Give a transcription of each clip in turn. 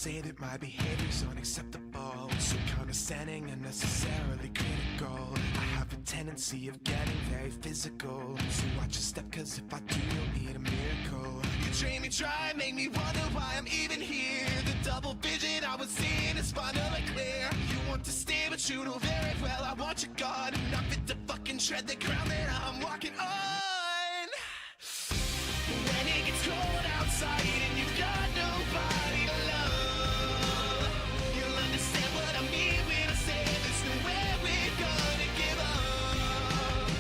say that my behavior's unacceptable, so condescending, unnecessarily critical. I have a tendency of getting very physical, so watch your step, cause if I do, you'll need a miracle. You train me dry, make me wonder why I'm even here. The double vision I was seeing is finally clear. You want to stay, but you know very well I want you gone. Not fit to fucking tread the ground that I'm walking on. When it gets cold outside and you've got nobody to love, you'll understand what I mean when I say there's nowhere we're gonna give up.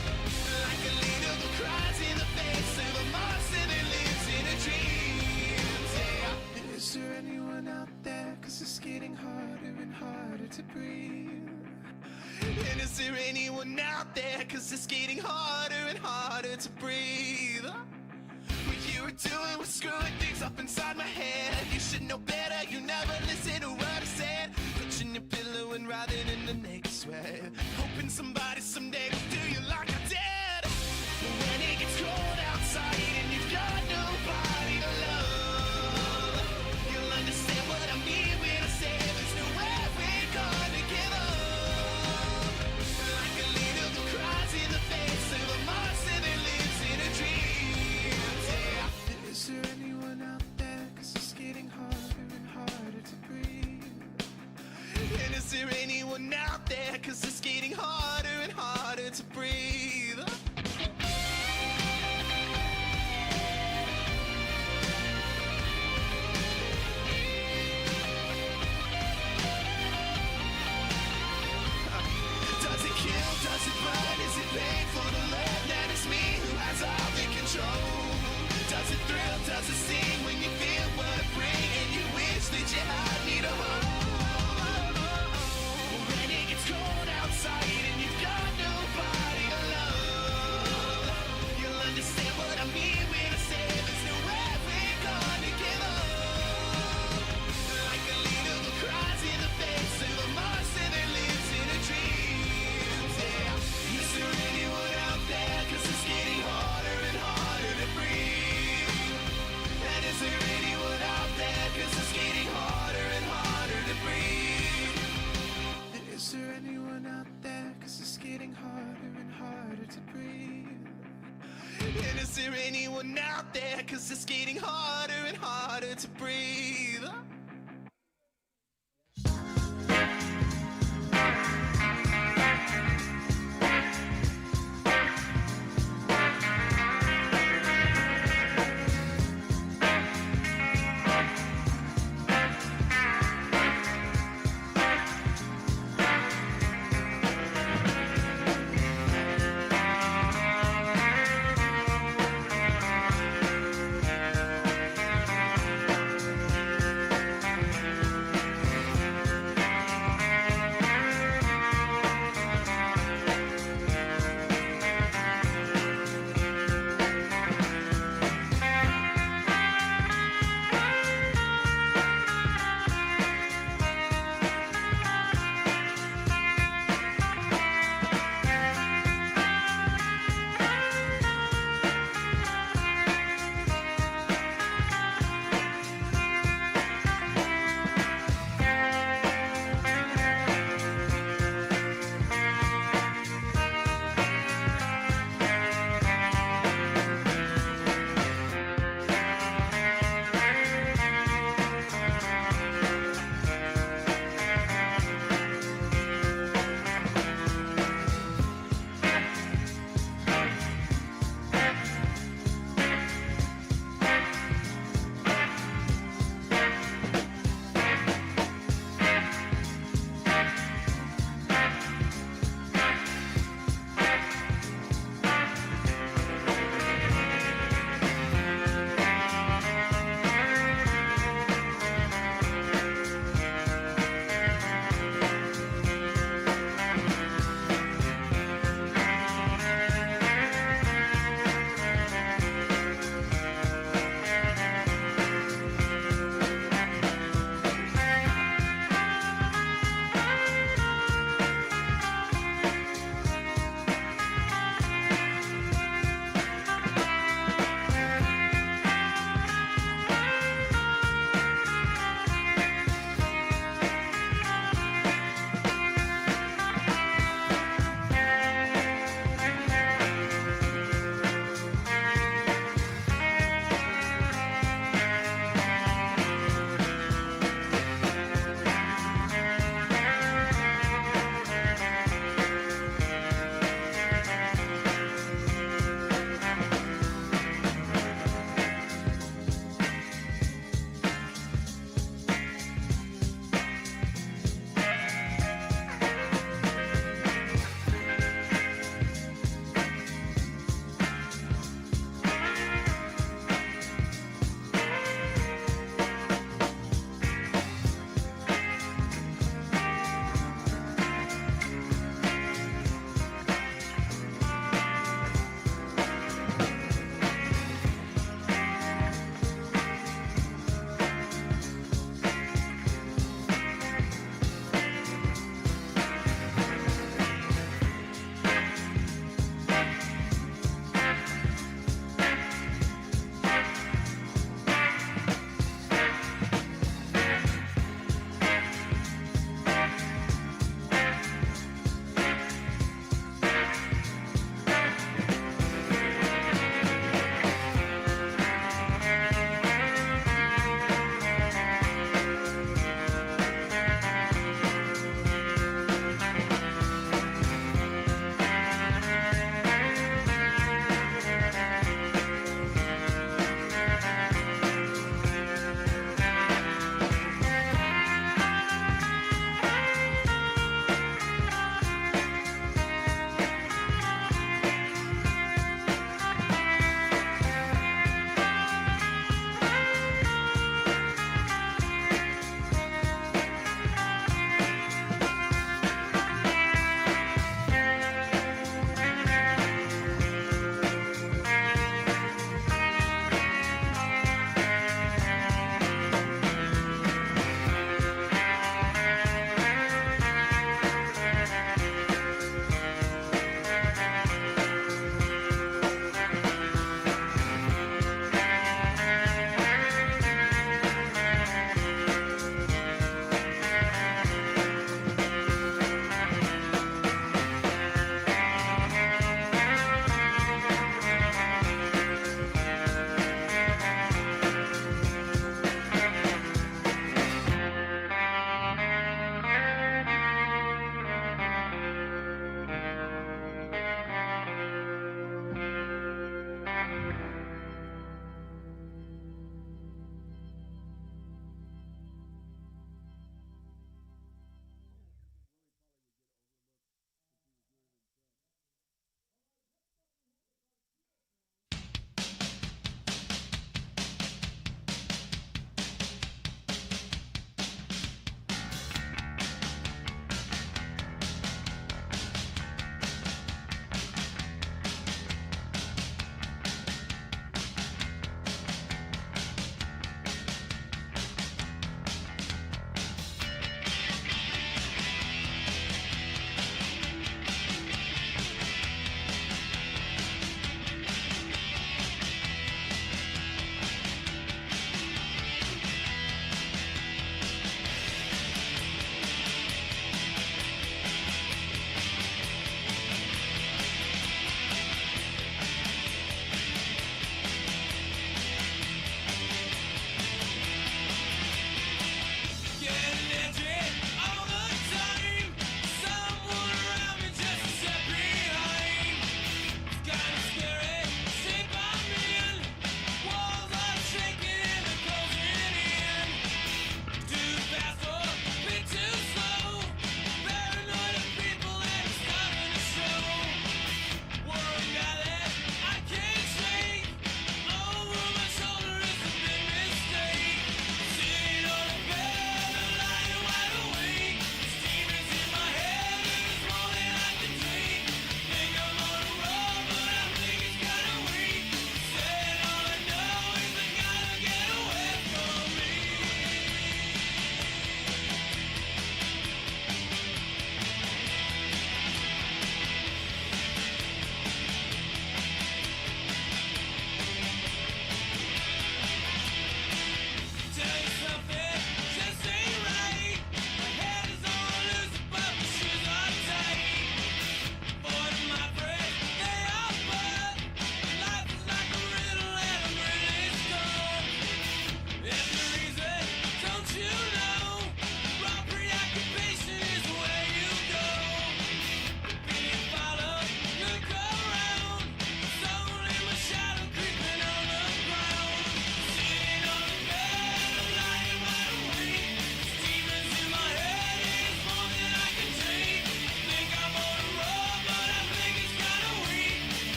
Like a leader who cries in the face of a monster that lives in a dream. Yeah. Is there anyone out there? Cause it's getting harder and harder to breathe. And is there anyone out there? Cause it's getting harder and harder to breathe. What you were doing was screwing things up inside my head. You should know better, you never listen to what I said. Touching your pillow and writhing in the naked sweat, hoping somebody someday will do you like I did. When it gets cold outside and you've got nobody to love, you'll understand what I mean when I say there's nowhere we're gonna give up. Like a leader who cries in the face of a monster that lives in a dream. Yeah. Is there anyone out there? Cause it's getting harder and harder to breathe. And is there anyone out there? Cause it's getting harder and harder to breathe. Does it kill? Does it burn? Is it painful to learn that it's me who has all the control? Does it thrill? Does it sting when you feel what it brings and you wish that you had me to hold? When it gets cold outside and you've got nobody to love, you'll understand what I mean when I say there's nowhere we're gonna give up. Like a leader who cries in the face of a monster that lives in a dream. Yeah. Is there anyone out there? Cause it's getting harder and harder to breathe. And is there anyone out there? Cause it's getting harder and harder to breathe. And is there anyone out there? Cause it's getting harder and harder to breathe. And is there anyone out there? Cause it's getting harder and harder to breathe.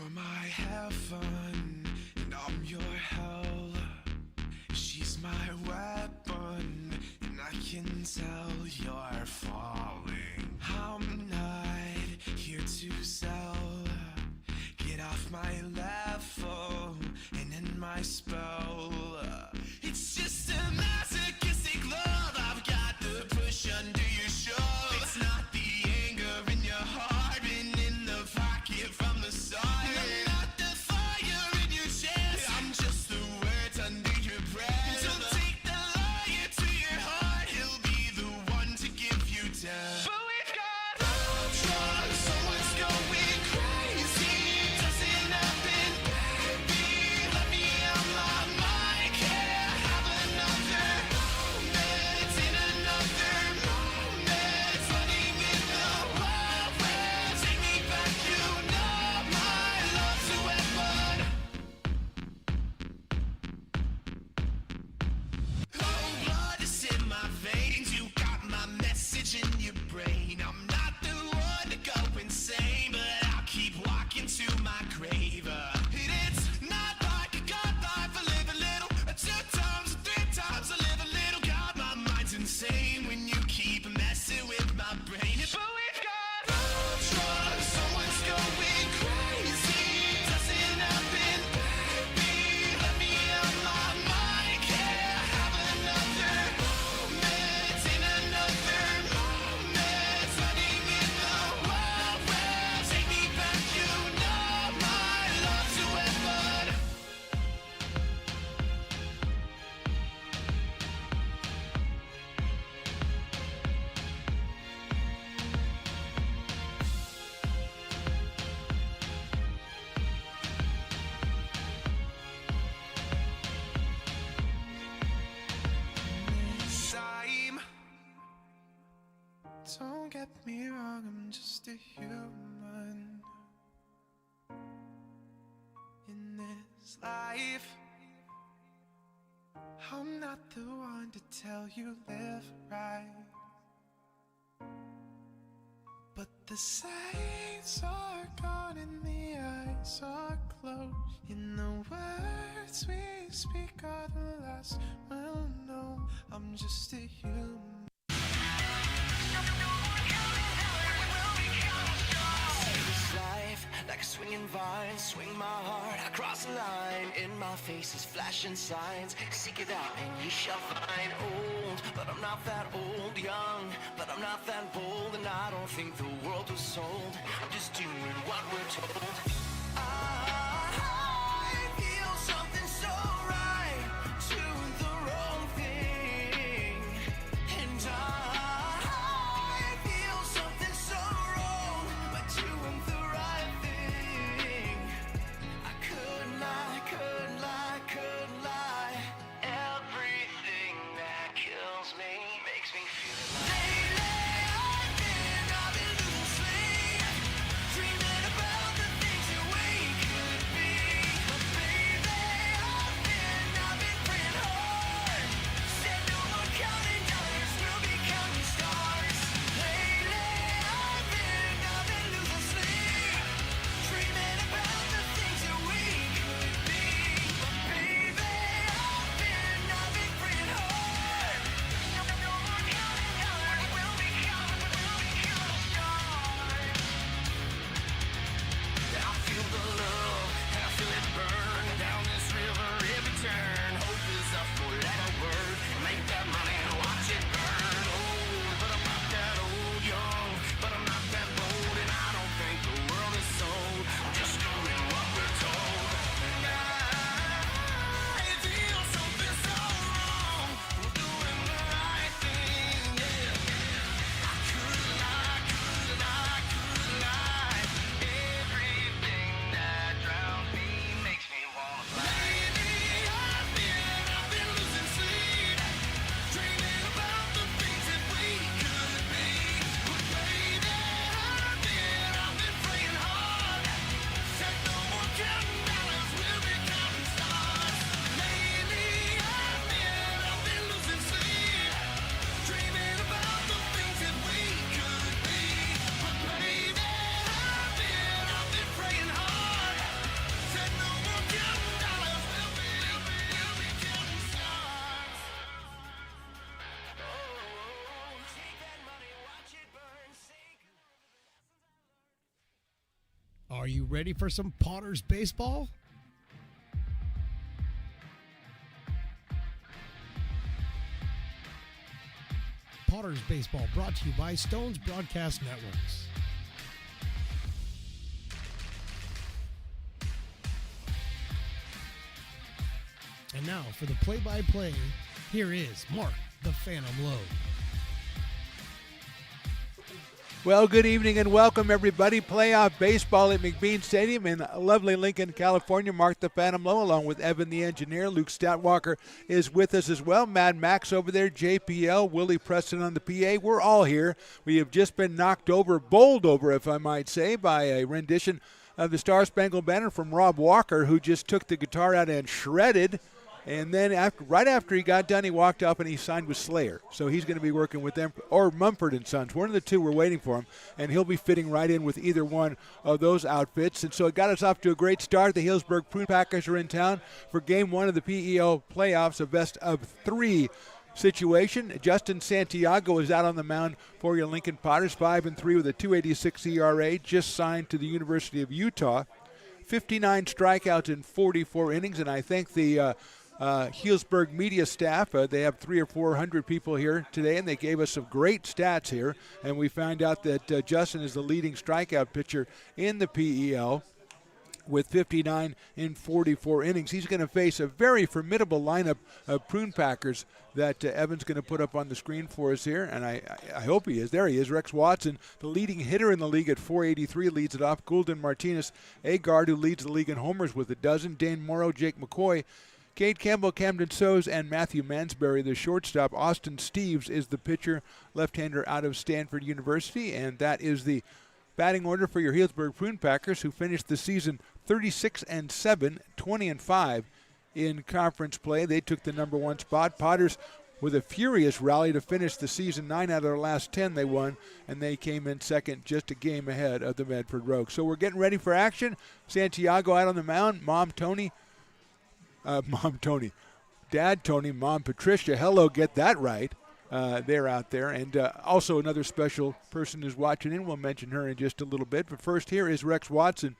You're my heaven, and I'm your hell. She's my weapon, and I can tell you're falling. I'm not here to sell. Get off my level and end my spell. It's just a masochistic love. I've got the push under your shove. It's not the anger in your heart, been in the pocket from the start. I'm not the fire in your chest, I'm just the words under your breath. Don't take the liar to your heart, he'll be the one to give you death. But we've got love drugs, someone's going crazy. Doesn't happen, baby. Let me out my mind, can't have another moment in another moment. Running in the wild west, take me back, you know my love's a weapon. Oh, blood is in my veins, you got my message in your brain. I'm not the one to go insane, but I'll keep walking to my grave. It's not like a god life, I live a little, 2 times, 3 times, I live a little. God, my mind's insane when you keep messing with my brain. But we've got love drugs, someone's going crazy. Doesn't happen, baby. Let me out my mind, can't have another moment in another moment. Running in the wild west, take me back, you know my love's a weapon. Time. Don't get me wrong, I'm just a human in this life. I'm not the one to tell you live right, but the signs are gone and the eyes are closed. In the words we speak are the last we'll know. I'm just a human. This life, like a swinging vine, swing my heart across the line. In my face is flashing signs. Seek it out and ye shall find. Old, but I'm not that old. Young, but I'm not that bold. And I don't think the world was sold. I'm just doing what we're told. I feel something so right, doing the wrong thing. And I feel something so wrong, but doing the right thing. I couldn't lie, couldn't lie, couldn't lie. Everything that kills me makes me feel alive. Lately I've been losing sleep, dreaming about the things that we could Are you ready for some Potters baseball? Potters baseball brought to you by Stone's Broadcast Networks. And now for the play-by-play, here is Mark the Phantom Lowe. Well, good evening and welcome, everybody. Playoff baseball at McBean Stadium in lovely Lincoln, California. Mark the Phantom Lowe, along with Evan the Engineer. Luke Stoutwalker is with us as well. Mad Max over there, JPL, Willie Preston on the PA. We're all here. We have just been bowled over, if I might say, by a rendition of the Star Spangled Banner from Rob Walker, who just took the guitar out and shredded. And then right after he got done, he walked up and he signed with Slayer. So he's going to be working with them, or Mumford & Sons. One of the two, we're waiting for him. And he'll be fitting right in with either one of those outfits. And so it got us off to a great start. The Healdsburg Prune Packers are in town for Game 1 of the PEO playoffs, a best-of-3 situation. Justin Santiago is out on the mound for your Lincoln Potters, 5-3 with a 2.86 ERA, just signed to the University of Utah. 59 strikeouts in 44 innings, and I think the Healdsburg media staff, they have 300 or 400 people here today, and they gave us some great stats here. And we found out that Justin is the leading strikeout pitcher in the PEL with 59 in 44 innings. He's going to face a very formidable lineup of Prune Packers that Evan's going to put up on the screen for us here, and I hope he is. There he is, Rex Watson, the leading hitter in the league at 483, leads it off. Goulden Martinez, a guard who leads the league in homers with a dozen. Dane Morrow, Jake McCoy, Cade Campbell, Camden Soes, and Matthew Mansberry, the shortstop. Austin Steves is the pitcher, left-hander out of Stanford University, and that is the batting order for your Healdsburg Prune Packers, who finished the season 36-7, 20-5 in conference play. They took the number 1 spot. Potters with a furious rally to finish the season. 9 out of their last 10 they won, and they came in second, just a game ahead of the Medford Rogues. So we're getting ready for action. Santiago out on the mound. Dad Tony, Mom Patricia. Hello, get that right. They're out there. And also another special person who's watching in. We'll mention her in just a little bit. But first, here is Rex Watson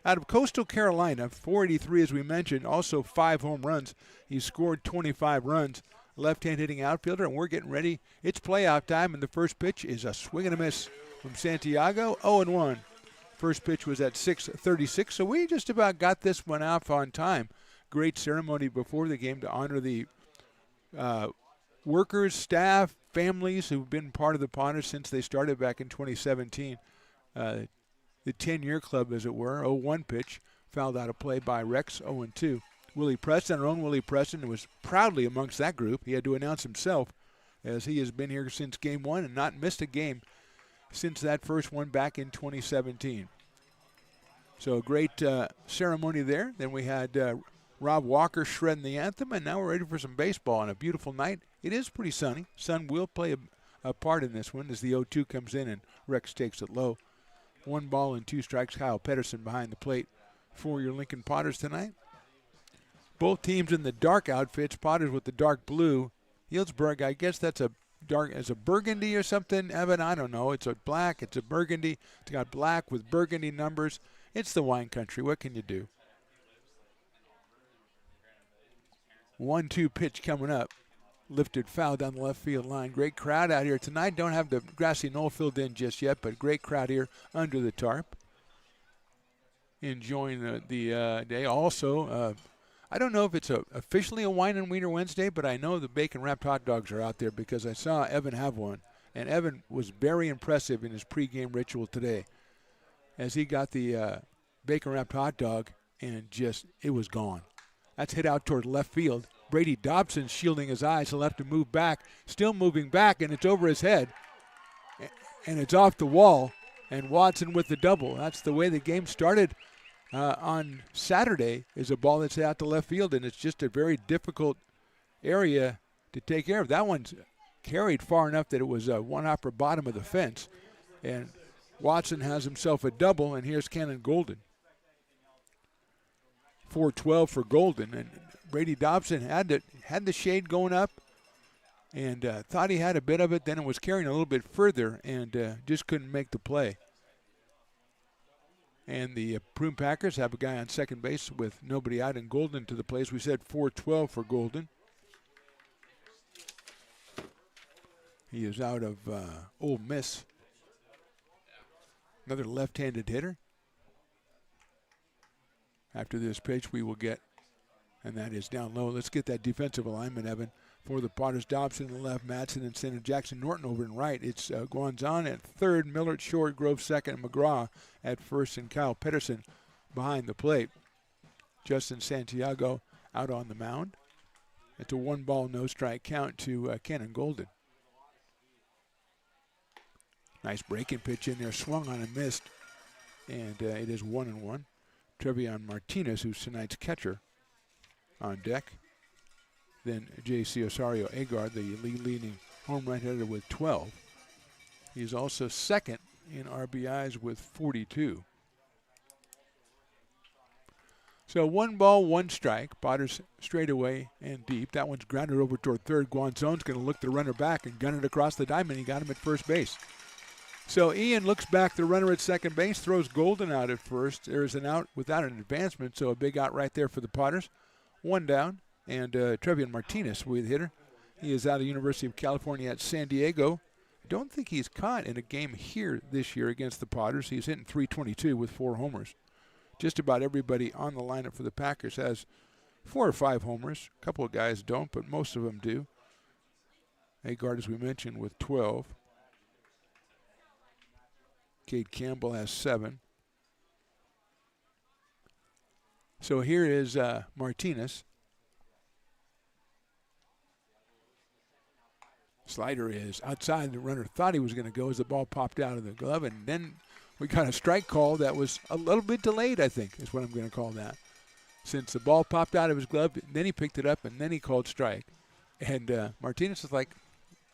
out of Coastal Carolina, 483 as we mentioned, also 5 home runs. He's scored 25 runs. Left-hand hitting outfielder, and we're getting ready. It's playoff time, and the first pitch is a swing and a miss from Santiago, 0-1. First pitch was at 6:36, so we just about got this one off on time. Great ceremony before the game to honor the workers, staff, families who've been part of the Potters since they started back in 2017. The 10-year club, as it were. 0-1 pitch, fouled out of play by Rex, 0-2. Willie Preston, our own Willie Preston, was proudly amongst that group. He had to announce himself, as he has been here since Game 1 and not missed a game since that first one back in 2017. So a great ceremony there. Then we had Rob Walker shredding the anthem, and now we're ready for some baseball on a beautiful night. It is pretty sunny. Sun will play a part in this one as the 0-2 comes in and Rex takes it low. 1 ball and 2 strikes. Kyle Pedersen behind the plate for your Lincoln Potters tonight. Both teams in the dark outfits. Potters with the dark blue. Healdsburg, I guess that's a burgundy or something, Evan. I don't know. It's a black. It's a burgundy. It's got black with burgundy numbers. It's the wine country. What can you do? 1-2 pitch coming up. Lifted foul down the left field line. Great crowd out here tonight. Don't have the grassy knoll filled in just yet, but great crowd here under the tarp. Enjoying the day. Also, I don't know if it's officially a Wine and Wiener Wednesday, but I know the bacon-wrapped hot dogs are out there because I saw Evan have one. And Evan was very impressive in his pregame ritual today as he got the bacon-wrapped hot dog and just, it was gone. That's hit out toward left field. Brady Dobson shielding his eyes. He'll have to move back. Still moving back, and it's over his head. And it's off the wall. And Watson with the double. That's the way the game started on Saturday, is a ball that's out to left field, and it's just a very difficult area to take care of. That one's carried far enough that it was a one-hopper bottom of the fence. And Watson has himself a double, and here's Cannon Golden. 4-12 for Golden, and Brady Dobson had the shade going up and thought he had a bit of it. Then it was carrying a little bit further and just couldn't make the play. And the Prune Packers have a guy on second base with nobody out, and Golden to the place. We said 4-12 for Golden. He is out of Ole Miss. Another left-handed hitter. After this pitch, we will get, and that is down low. Let's get that defensive alignment, Evan. For the Potters, Dobson in the left, Madsen in center, Jackson Norton over in right. It's Guanzon at third, Miller at short, Grove second, McGraw at first, and Kyle Pedersen behind the plate. Justin Santiago out on the mound. It's a 1-ball, no strike count to Kenan Golden. Nice breaking pitch in there, swung on and missed, and it is 1-1. Trevion Martinez, who's tonight's catcher, on deck. Then J.C. Osorio-Agard, the leading home run hitter with 12. He's also second in RBIs with 42. So 1 ball, 1 strike. Potters straight away and deep. That one's grounded over toward third. Guanzon's going to look the runner back and gun it across the diamond. He got him at first base. So Ian looks back the runner at second base, throws Golden out at first. There's an out without an advancement, so a big out right there for the Potters. 1 down. And Trevion Martinez will be the hitter. He is out of the University of California at San Diego. I don't think he's caught in a game here this year against the Potters. He's hitting .322 with 4 homers. Just about everybody on the lineup for the Packers has 4 or 5 homers. A couple of guys don't, but most of them do. Agard, as we mentioned, with 12. Cade Campbell has 7. So here is Martinez. Slider is outside. The runner thought he was going to go as the ball popped out of the glove, and then we got a strike call that was a little bit delayed, I think, is what I'm going to call that. Since the ball popped out of his glove, then he picked it up, and then he called strike. And Martinez is like,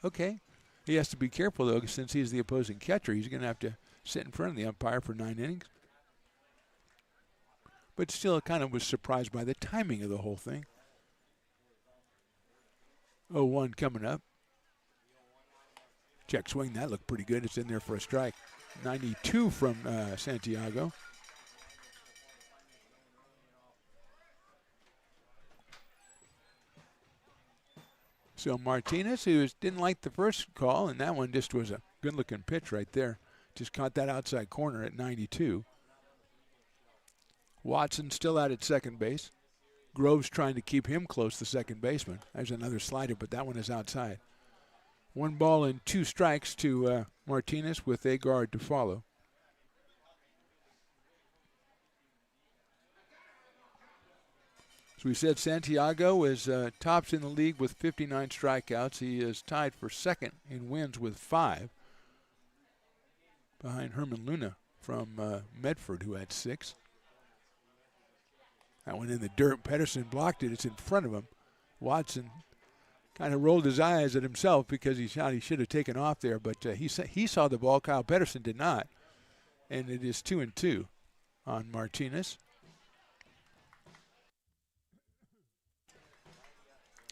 okay. He has to be careful, though, since he's the opposing catcher. He's going to have to sit in front of the umpire for 9 innings. But still kind of was surprised by the timing of the whole thing. 0-1 coming up. Check swing, that looked pretty good. It's in there for a strike. 92 from Santiago. So Martinez, who didn't like the first call, and that one just was a good-looking pitch right there. Just caught that outside corner at 92. Watson still out at second base. Groves trying to keep him close, the second baseman. There's another slider, but that one is outside. 1 ball and 2 strikes to Martinez with Agard to follow. So we said Santiago is tops in the league with 59 strikeouts. He is tied for second in wins with 5. Behind Herman Luna from Medford, who had 6. That one in the dirt. Pedersen blocked it. It's in front of him. Watson kind of rolled his eyes at himself because he thought he should have taken off there, but he saw the ball. Kyle Pedersen did not. And it is 2-2 on Martinez.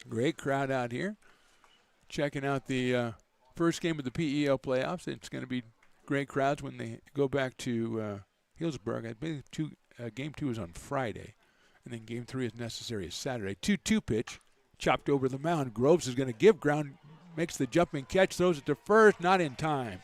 Great crowd out here. Checking out the first game of the PEL playoffs. It's going to be great crowds when they go back to Healdsburg. I believe game 2 is on Friday, and then game 3 is necessary is Saturday. 2-2 pitch. Chopped over the mound. Groves is going to give ground, makes the jumping catch, throws it to first, not in time.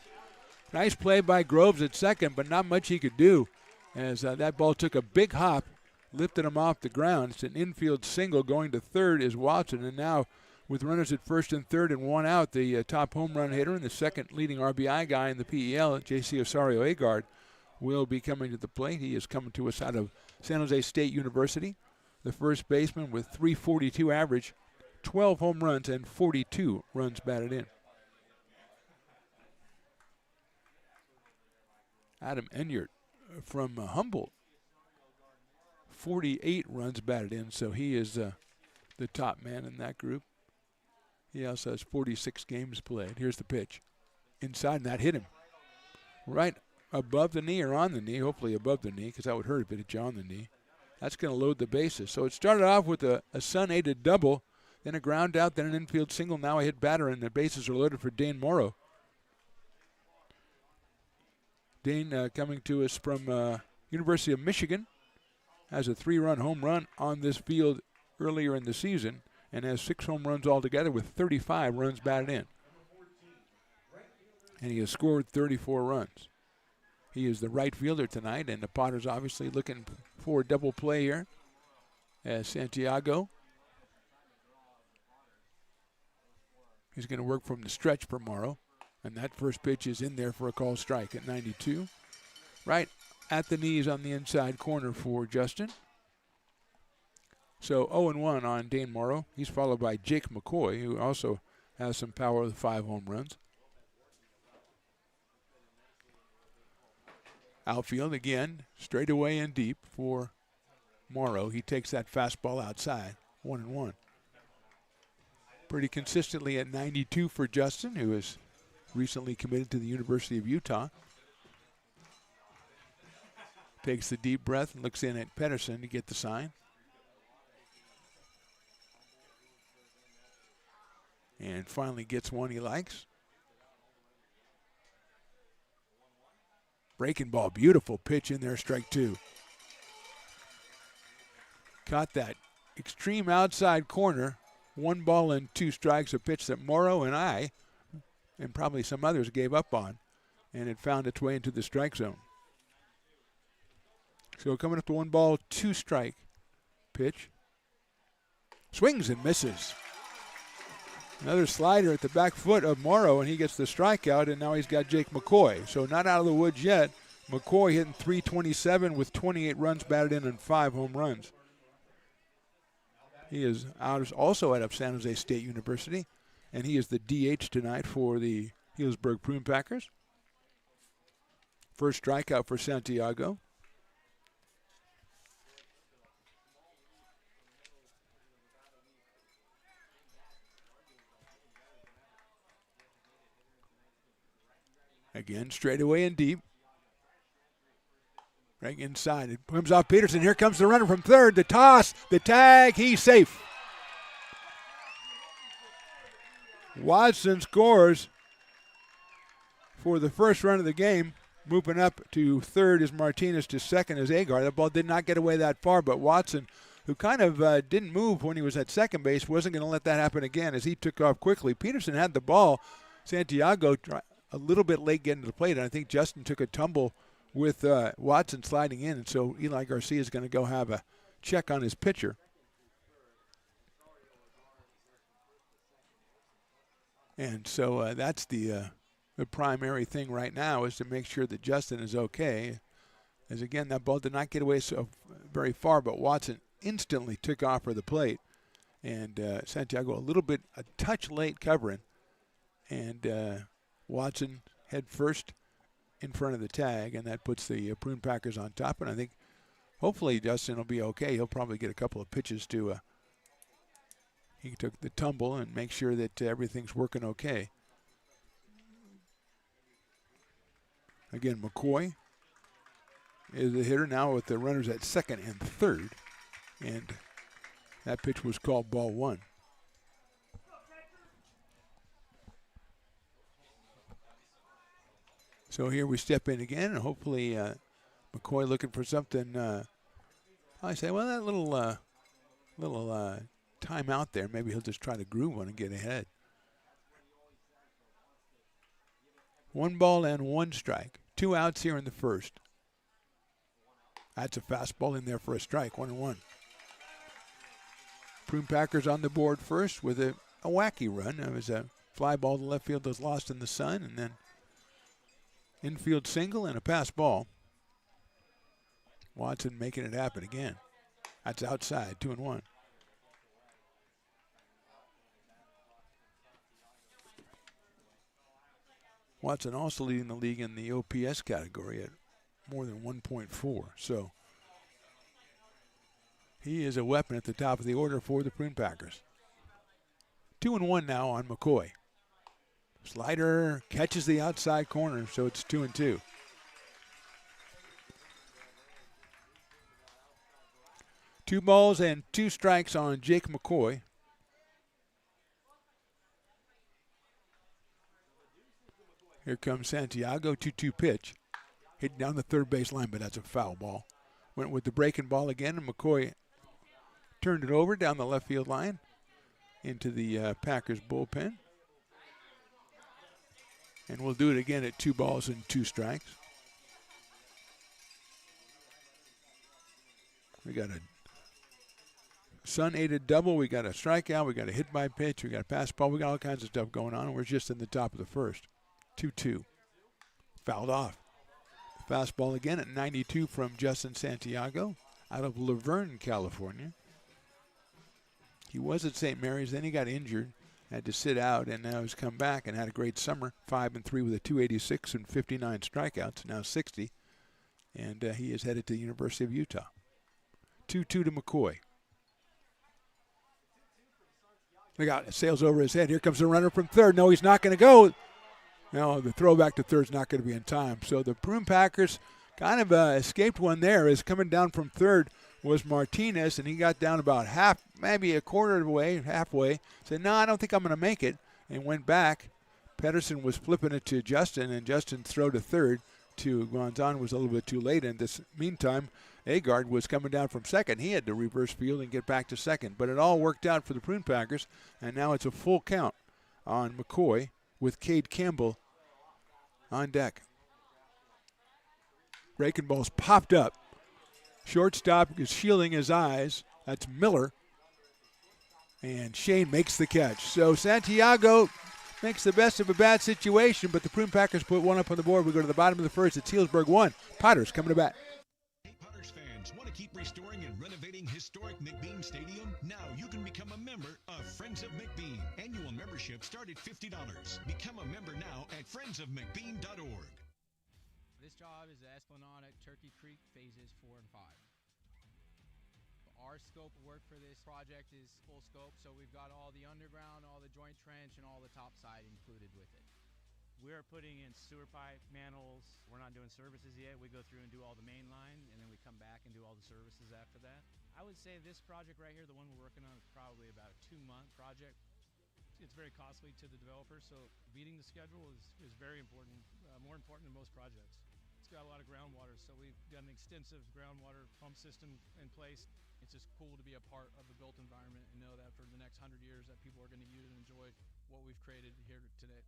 Nice play by Groves at second, but not much he could do as that ball took a big hop, lifted him off the ground. It's an infield single. Going to third is Watson, and now with runners at first and third and 1 out, the top home run hitter and the second leading RBI guy in the PEL, J.C. Osorio-Agard, will be coming to the plate. He is coming to us out of San Jose State University. The first baseman with .342 average, 12 home runs and 42 runs batted in. Adam Enyart from Humboldt, 48 runs batted in, so he is the top man in that group. He also has 46 games played. Here's the pitch. Inside, and that hit him right above the knee or on the knee, hopefully above the knee, because that would hurt if it hit you on the knee. That's going to load the bases. So it started off with a Sun-aided double, then a ground out, then an infield single. Now a hit batter, and the bases are loaded for Dane Morrow. Dane coming to us from University of Michigan has a 3-run home run on this field earlier in the season and has 6 home runs altogether with 35 runs batted in. And he has scored 34 runs. He is the right fielder tonight, and the Potters obviously looking for a double play here as Santiago. He's going to work from the stretch for Morrow, and that first pitch is in there for a call strike at 92. Right at the knees on the inside corner for Justin. So 0-1 on Dane Morrow. He's followed by Jake McCoy, who also has some power with 5 home runs. Outfield again, straight away and deep for Morrow. He takes that fastball outside, 1-1. Pretty consistently at 92 for Justin, who is recently committed to the University of Utah. Takes the deep breath and looks in at Pedersen to get the sign. And finally gets one he likes. Breaking ball, beautiful pitch in there, strike 2. Caught that extreme outside corner. 1 ball and 2 strikes, a pitch that Morrow and I, and probably some others, gave up on. And it found its way into the strike zone. So coming up to 1 ball, 2 strike pitch. Swings and misses. Another slider at the back foot of Morrow, and he gets the strikeout, and now he's got Jake McCoy. So not out of the woods yet. McCoy hitting .327 with 28 runs batted in and 5 home runs. He is also out of San Jose State University, and he is the DH tonight for the Healdsburg Prune Packers. First strikeout for Santiago. Again, straight away and deep. Right inside. It comes off Peterson. Here comes the runner from third. The toss, the tag, he's safe. Watson scores for the first run of the game. Moving up to third is Martinez, to second is Agar. That ball did not get away that far, but Watson, who kind of didn't move when he was at second base, wasn't going to let that happen again as he took off quickly. Peterson had the ball. Santiago a little bit late getting to the plate, and I think Justin took a tumble with Watson sliding in, and so Eli Garcia is going to go have a check on his pitcher. And so that's the primary thing right now, is to make sure that Justin is okay. As again, that ball did not get away so very far, but Watson instantly took off for the plate. And Santiago a touch late covering. And Watson head first in front of the tag, and that puts the Prune Packers on top. And I think hopefully Justin will be okay. He'll probably get a couple of pitches to he took the tumble and make sure that everything's working okay. Again, McCoy is the hitter now with the runners at second and third. And that pitch was called ball 1. So here we step in again, and hopefully McCoy looking for something. I say, well, that little timeout there, maybe he'll just try to groove one and get ahead. 1 ball and 1 strike. 2 outs here in the first. That's a fastball in there for a strike, 1-1. Prune Packers on the board first with a wacky run. It was a fly ball to left field that was lost in the sun, and then infield single and a pass ball. Watson making it happen again. That's outside, 2-1. Watson also leading the league in the OPS category at more than 1.4. So he is a weapon at the top of the order for the Prune Packers. 2-1 now on McCoy. Slider catches the outside corner, so it's 2-2. Two balls and 2 strikes on Jake McCoy. Here comes Santiago, 2-2 pitch. Hit down the third base line, but that's a foul ball. Went with the breaking ball again, and McCoy turned it over down the left field line into the Packers bullpen. And we'll do it again at 2 balls and 2 strikes. We got a Sun-aided double. We got a strikeout. We got a hit by pitch. We got a pass ball. We got all kinds of stuff going on, and we're just in the top of the first. 2-2. Fouled off. Fastball again at 92 from Justin Santiago out of Laverne, California. He was at St. Mary's, then he got injured, had to sit out, and now he's come back and had a great summer. 5-3 with a 286 and 59 strikeouts, now 60. And he is headed to the University of Utah. 2-2 to McCoy. Look out, it sails over his head. Here comes the runner from third. No, he's not going to go. No, the throw back to third is not going to be in time. So the Prune Packers kind of escaped one there. As coming down from third was Martinez, and he got down about half, maybe a quarter of the way, halfway. Said, no, I don't think I'm going to make it, and went back. Pedersen was flipping it to Justin, and Justin's throw to third to Guanzon was a little bit too late. In this meantime, Agard was coming down from second. He had to reverse field and get back to second. But it all worked out for the Prune Packers, and now it's a full count on McCoy with Cade Campbell on deck. Breaking ball's popped up. Shortstop is shielding his eyes. That's Miller. And Shane makes the catch. So Santiago makes the best of a bad situation, but the Prune Packers put one up on the board. We go to the bottom of the first. It's Healdsburg 1. Potters coming to bat. Hey, Potters fans, want to keep restoring and renovating historic McBean Stadium? Now you can become a member of Friends of McBean. Annual membership start at $50. Become a member now at friendsofmcbean.org. This job is the Esplanade at Turkey Creek phases 4 and 5. Our scope of work for this project is full scope, so we've got all the underground, all the joint trench, and all the top side included with it. We're putting in sewer pipe, manholes. We're not doing services yet. We go through and do all the main line, and then we come back and do all the services after that. I would say this project right here, the one we're working on, is probably about a 2-month project. It's very costly to the developer, so beating the schedule is very important, more important than most projects. It's got a lot of groundwater, so we've got an extensive groundwater pump system in place. It's just cool to be a part of the built environment and know that for the next 100 years that people are going to use and enjoy what we've created here today.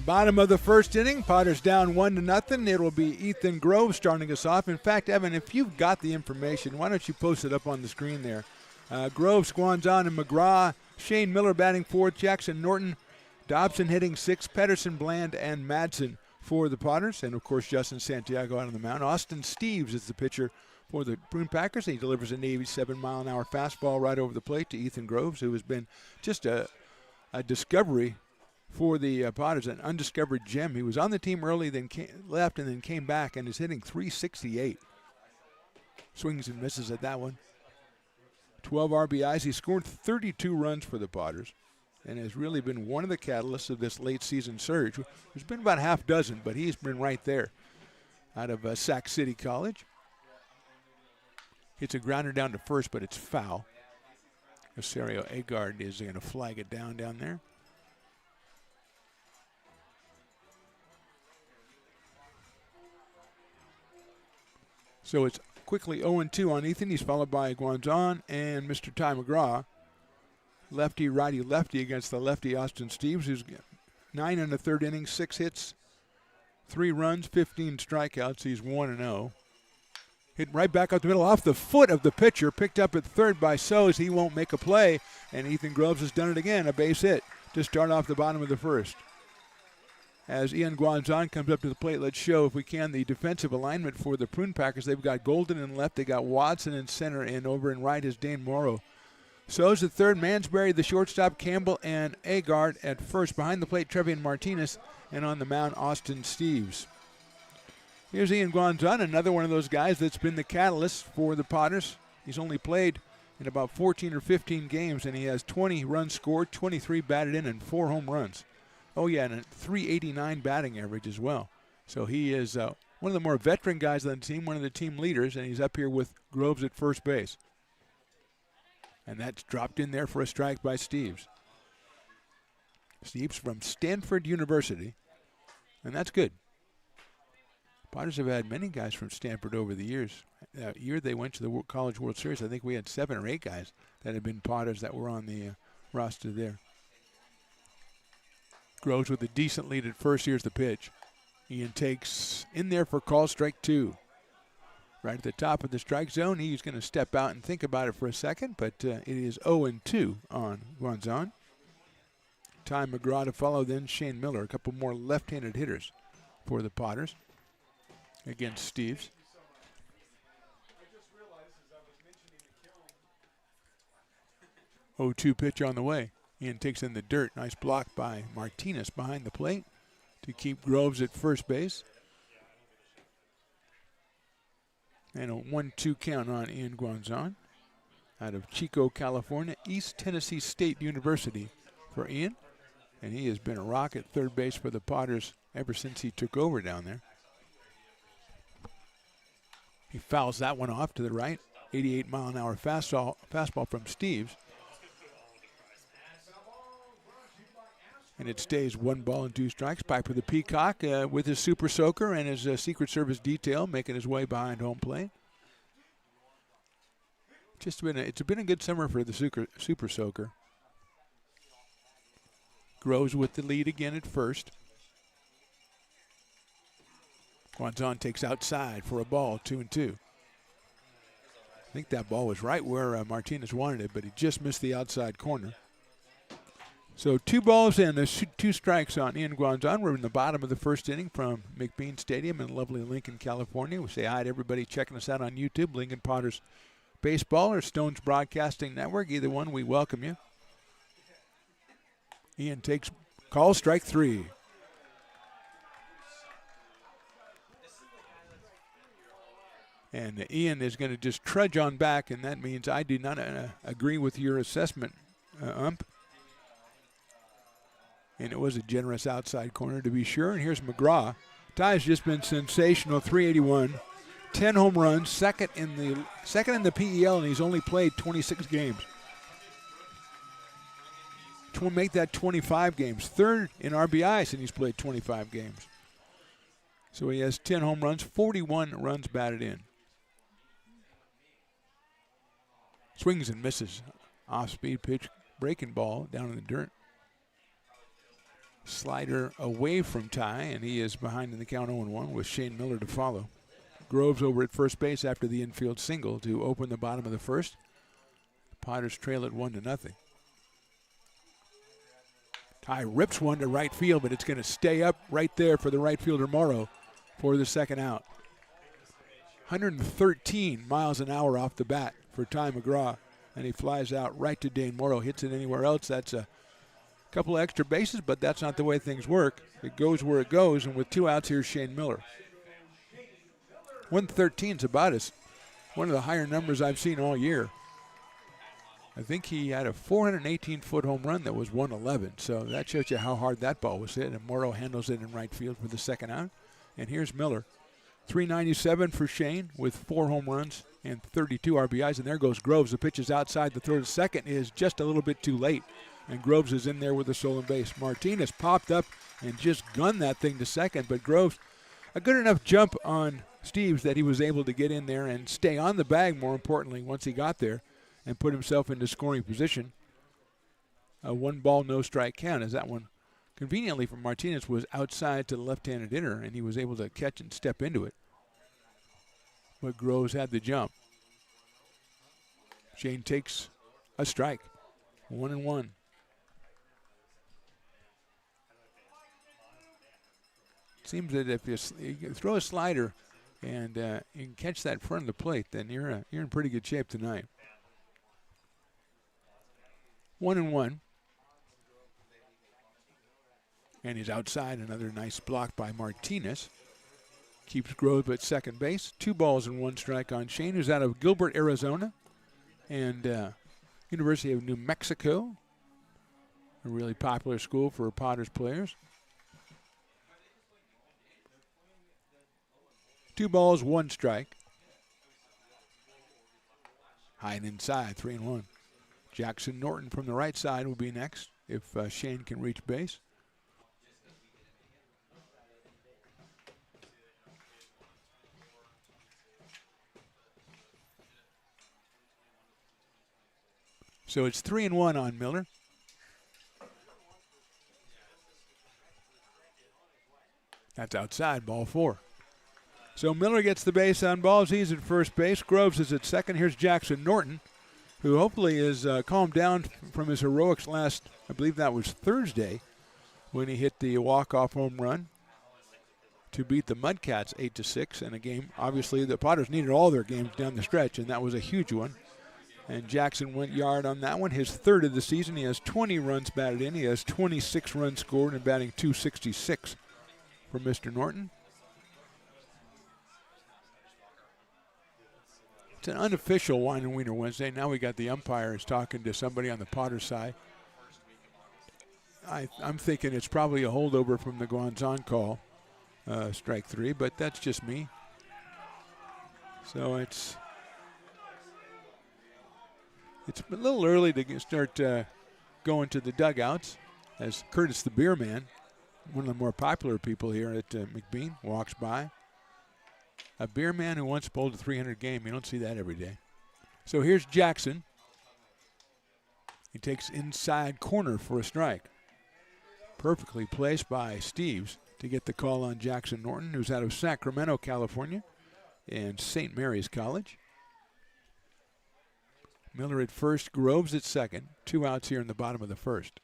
Bottom of the first inning, Potters down 1-0. It will be Ethan Grove starting us off. In fact, Evan, if you've got the information, why don't you post it up on the screen there? Grove, Squanzon, and McGraw. Shane Miller batting fourth. Jackson Norton, Dobson hitting sixth. Pedersen, Bland, and Madsen for the Potters. And, of course, Justin Santiago out on the mound. Austin Steves is the pitcher for the Prune Packers. He delivers an 87-mile-an-hour fastball right over the plate to Ethan Groves, who has been just a discovery for the Potters, an undiscovered gem. He was on the team early, then left, and then came back, and is hitting .368. Swings and misses at that one. 12 RBIs. He scored 32 runs for the Potters. and has really been one of the catalysts of this late season surge. There's been about half dozen, but he's been right there out of Sac City College. Hits a grounder down to first, but it's foul. Rosario Agard is going to flag it down there. So it's quickly 0-2 on Ethan. He's followed by Guanzon and Mr. Ty McGraw. Lefty, righty, lefty against the lefty Austin Steves, who's 9 in the third inning, 6 hits, 3 runs, 15 strikeouts. He's 1-0. Hit right back up the middle off the foot of the pitcher, picked up at third by Soes. He won't make a play, and Ethan Groves has done it again, a base hit to start off the bottom of the first. As Ian Guanzon comes up to the plate, let's show, if we can, the defensive alignment for the Prune Packers. They've got Golden in left, they got Watson in center, and over in right is Dane Morrow. Soes at third, Mansberry the shortstop, Campbell and Agard at first. Behind the plate, Trevian Martinez, and on the mound, Austin Steves. Here's Ian Guanzon, another one of those guys that's been the catalyst for the Potters. He's only played in about 14 or 15 games, and he has 20 runs scored, 23 batted in, and 4 home runs. Oh, yeah, and a .389 batting average as well. So he is one of the more veteran guys on the team, one of the team leaders, and he's up here with Groves at first base. And that's dropped in there for a strike by Steves. Steves from Stanford University, and that's good. Potters have had many guys from Stanford over the years. That year they went to the College World Series, I think we had 7 or 8 guys that had been Potters that were on the roster there. Groves with a decent lead at first. Here's the pitch. Ian takes in there for call, strike 2. Right at the top of the strike zone. He's going to step out and think about it for a second, but it is 0-2 on Guanzon. Ty McGraw to follow, then Shane Miller. A couple more left-handed hitters for the Potters against Steves. 0-2 pitch on the way. Ian takes in the dirt. Nice block by Martinez behind the plate to keep Groves at first base. And a 1-2 count on Ian Guanzon out of Chico, California, East Tennessee State University for Ian. And he has been a rock at third base for the Potters ever since he took over down there. He fouls that one off to the right. 88-mile-an-hour fastball from Steves. And it stays 1-2 strikes. Piper the Peacock with his Super Soaker and his Secret Service detail making his way behind home plate. It's been a good summer for the Super Soaker. Groves with the lead again at first. Guanzon takes outside for a ball, 2-2. I think that ball was right where Martinez wanted it, but he just missed the outside corner. So 2 balls and 2 strikes on Ian Guanzon. We're in the bottom of the first inning from McBean Stadium in lovely Lincoln, California. We say hi to everybody checking us out on YouTube, Lincoln Potters Baseball or Stones Broadcasting Network. Either one, we welcome you. Ian takes call, strike 3. And Ian is going to just trudge on back, and that means I do not agree with your assessment, ump. And it was a generous outside corner to be sure. And here's McGraw. Ty's just been sensational, 381, 10 home runs, second in the PEL, and he's only played 26 games. To make that 25 games. Third in RBIs, and he's played 25 games. So he has 10 home runs, 41 runs batted in. Swings and misses. Off-speed pitch, breaking ball down in the dirt. Slider away from Ty, and he is behind in the count 0-1 with Shane Miller to follow. Groves over at first base after the infield single to open the bottom of the first. The Potters trail it 1-0. Ty rips one to right field, but it's going to stay up right there for the right fielder Morrow for the second out. 113 miles an hour off the bat for Ty McGraw, and he flies out right to Dane Morrow. Hits it anywhere else, that's a couple of extra bases, but that's not the way things work. It goes where it goes, and with 2 outs, here's Shane Miller. 113 is about one of the higher numbers I've seen all year. I think he had a 418-foot home run that was 111. So that shows you how hard that ball was hit. And Morrow handles it in right field for the second out. And here's Miller. 397 for Shane with 4 home runs and 32 RBIs. And there goes Groves. The pitch is outside. The throw to second is just a little bit too late. And Groves is in there with a stolen base. Martinez popped up and just gunned that thing to second. But Groves, a good enough jump on Steves that he was able to get in there and stay on the bag, more importantly, once he got there, and put himself into scoring position. A 1-ball, no strike count, as that one conveniently from Martinez was outside to the left-handed hitter, and he was able to catch and step into it. But Groves had the jump. Shane takes a strike. 1-1. Seems that if you throw a slider and you can catch that front of the plate, then you're in pretty good shape tonight. 1-1. And he's outside. Another nice block by Martinez. Keeps Grove at second base. 2 balls and 1 strike on Shane, who's out of Gilbert, Arizona, and University of New Mexico, a really popular school for Potters players. 2 balls, 1 strike. High and inside, 3-1. Jackson Norton from the right side will be next if Shane can reach base. So it's 3-1 on Miller. That's outside, ball 4. So Miller gets the base on balls. He's at first base. Groves is at second. Here's Jackson Norton, who hopefully is calmed down from his heroics last, I believe that was Thursday, when he hit the walk-off home run to beat the Mudcats 8-6 in a game. Obviously, the Potters needed all their games down the stretch, and that was a huge one. And Jackson went yard on that one, his 3rd of the season. He has 20 runs batted in. He has 26 runs scored and batting .266 for Mr. Norton. It's an unofficial Wine and Wiener Wednesday. Now we got the umpires talking to somebody on the Potters side. I'm thinking it's probably a holdover from the Guanzon call, strike 3, but that's just me. So it's a little early to start going to the dugouts as Curtis the Beer Man, one of the more popular people here at McBean, walks by. A beer man who once bowled a 300 game. You don't see that every day. So here's Jackson. He takes inside corner for a strike. Perfectly placed by Steves to get the call on Jackson Norton, who's out of Sacramento, California, and St. Mary's College. Miller at first, Groves at second. 2 outs here in the bottom of the first.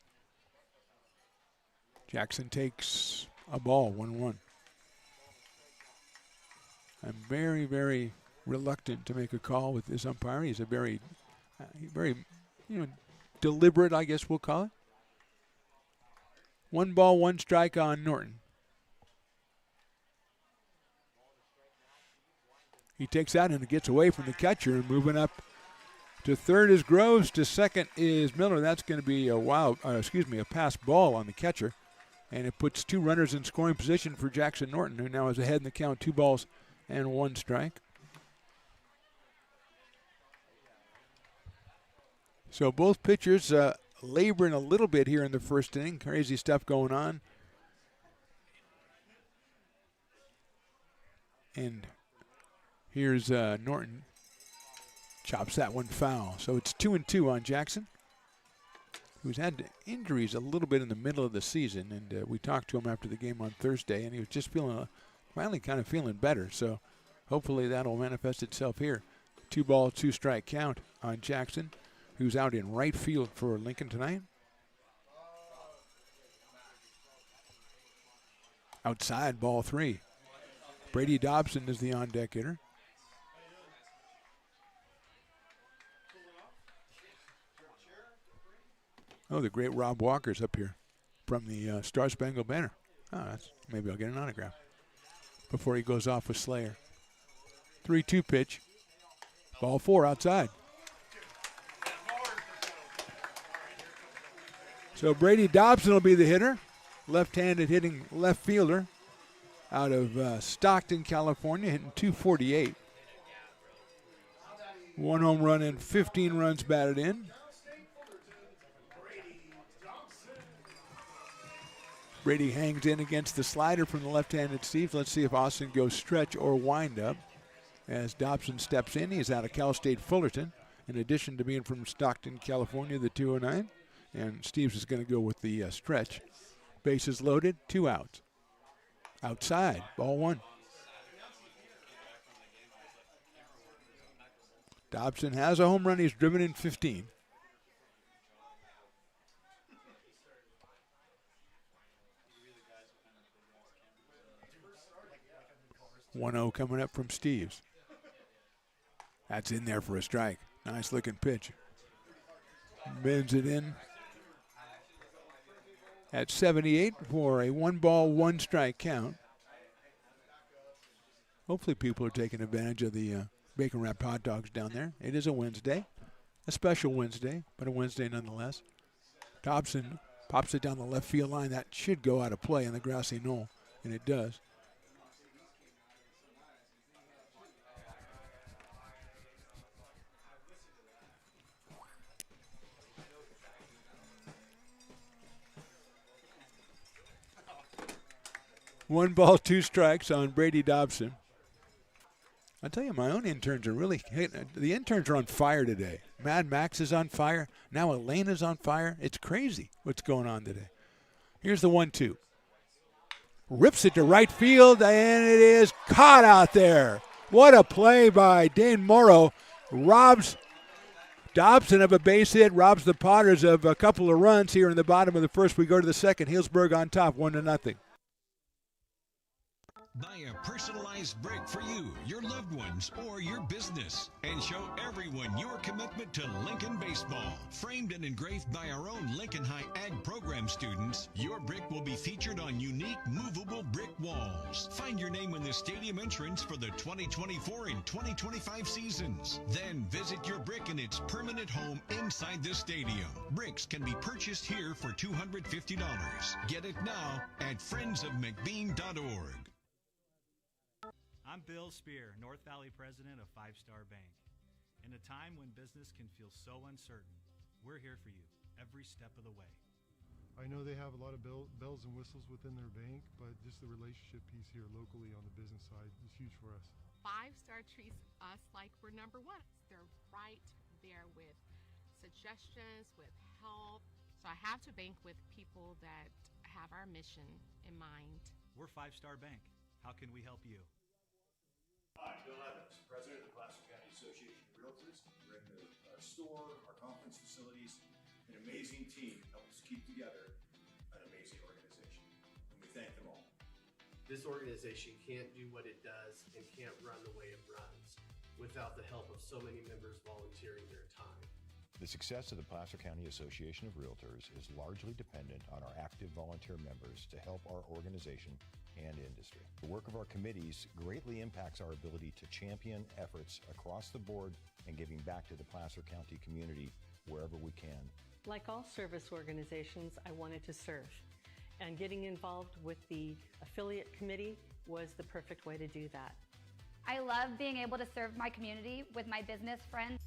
Jackson takes a ball, 1-1. I'm very, very reluctant to make a call with this umpire. He's a very, deliberate, I guess we'll call it. 1 ball, 1 strike on Norton. He takes that and it gets away from the catcher, and moving up to third is Groves. To second is Miller. That's going to be a pass ball on the catcher, and it puts 2 runners in scoring position for Jackson Norton, who now is ahead in the count, 2 balls and 1 strike. So both pitchers laboring a little bit here in the first inning. Crazy stuff going on. And here's Norton. Chops that one foul. So it's 2-2 on Jackson, who's had injuries a little bit in the middle of the season. And we talked to him after the game on Thursday, and he was just finally kind of feeling better. So hopefully that'll manifest itself here. 2 ball, 2 strike count on Jackson, who's out in right field for Lincoln tonight. Outside, ball 3. Brady Dobson is the on-deck hitter. Oh, the great Rob Walker's up here from the Star Spangled Banner. Oh, maybe I'll get an autograph before he goes off with Slayer. 3-2 pitch. Ball 4 outside. So Brady Dobson will be the hitter, left-handed hitting left fielder out of Stockton, California, hitting .248. 1 home run and 15 runs batted in. Brady hangs in against the slider from the left-handed Steve. Let's see if Austin goes stretch or wind up. As Dobson steps in, he's out of Cal State Fullerton. In addition to being from Stockton, California, the 209. And Steves is going to go with the stretch. Bases loaded, 2 outs. Outside, ball 1. Dobson has a home run. He's driven in 15. 1-0 coming up from Steves. That's in there for a strike. Nice looking pitch. Bends it in at 78 for a 1-ball, 1-strike count. Hopefully people are taking advantage of the bacon wrapped hot dogs down there. It is a Wednesday, a special Wednesday, but a Wednesday nonetheless. Dobson pops it down the left field line. That should go out of play on the grassy knoll, and it does. One ball, 2 strikes on Brady Dobson. I tell you, my own interns are really hitting. The interns are on fire today. Mad Max is on fire. Now Elena's on fire. It's crazy what's going on today. Here's the 1-2. Rips it to right field, and it is caught out there. What a play by Dane Morrow. Robs Dobson of a base hit, robs the Potters of a couple of runs here in the bottom of the first. We go to the second. Healdsburg on top, 1-0. Buy a personalized brick for you, your loved ones, or your business, and show everyone your commitment to Lincoln baseball. Framed and engraved by our own Lincoln High Ag program students, your brick will be featured on unique movable brick walls. Find your name in the stadium entrance for the 2024 and 2025 seasons. Then visit your brick in its permanent home inside the stadium. Bricks can be purchased here for $250. Get it now at friendsofmcbean.org. I'm Bill Spear, North Valley president of 5 Star Bank. In a time when business can feel so uncertain, we're here for you every step of the way. I know they have a lot of bells and whistles within their bank, but just the relationship piece here locally on the business side is huge for us. 5 Star treats us like we're number one. They're right there with suggestions, with help. So I have to bank with people that have our mission in mind. We're 5 Star Bank. How can we help you? Hi, Bill Evans, president of the Placer County Association of Realtors. We're in our store, our conference facilities, an amazing team helps keep together an amazing organization, and we thank them all. This organization can't do what it does and can't run the way it runs without the help of so many members volunteering their time. The success of the Placer County Association of Realtors is largely dependent on our active volunteer members to help our organization and industry. The work of our committees greatly impacts our ability to champion efforts across the board and giving back to the Placer County community wherever we can. Like all service organizations, I wanted to serve, and getting involved with the affiliate committee was the perfect way to do that. I love being able to serve my community with my business friends.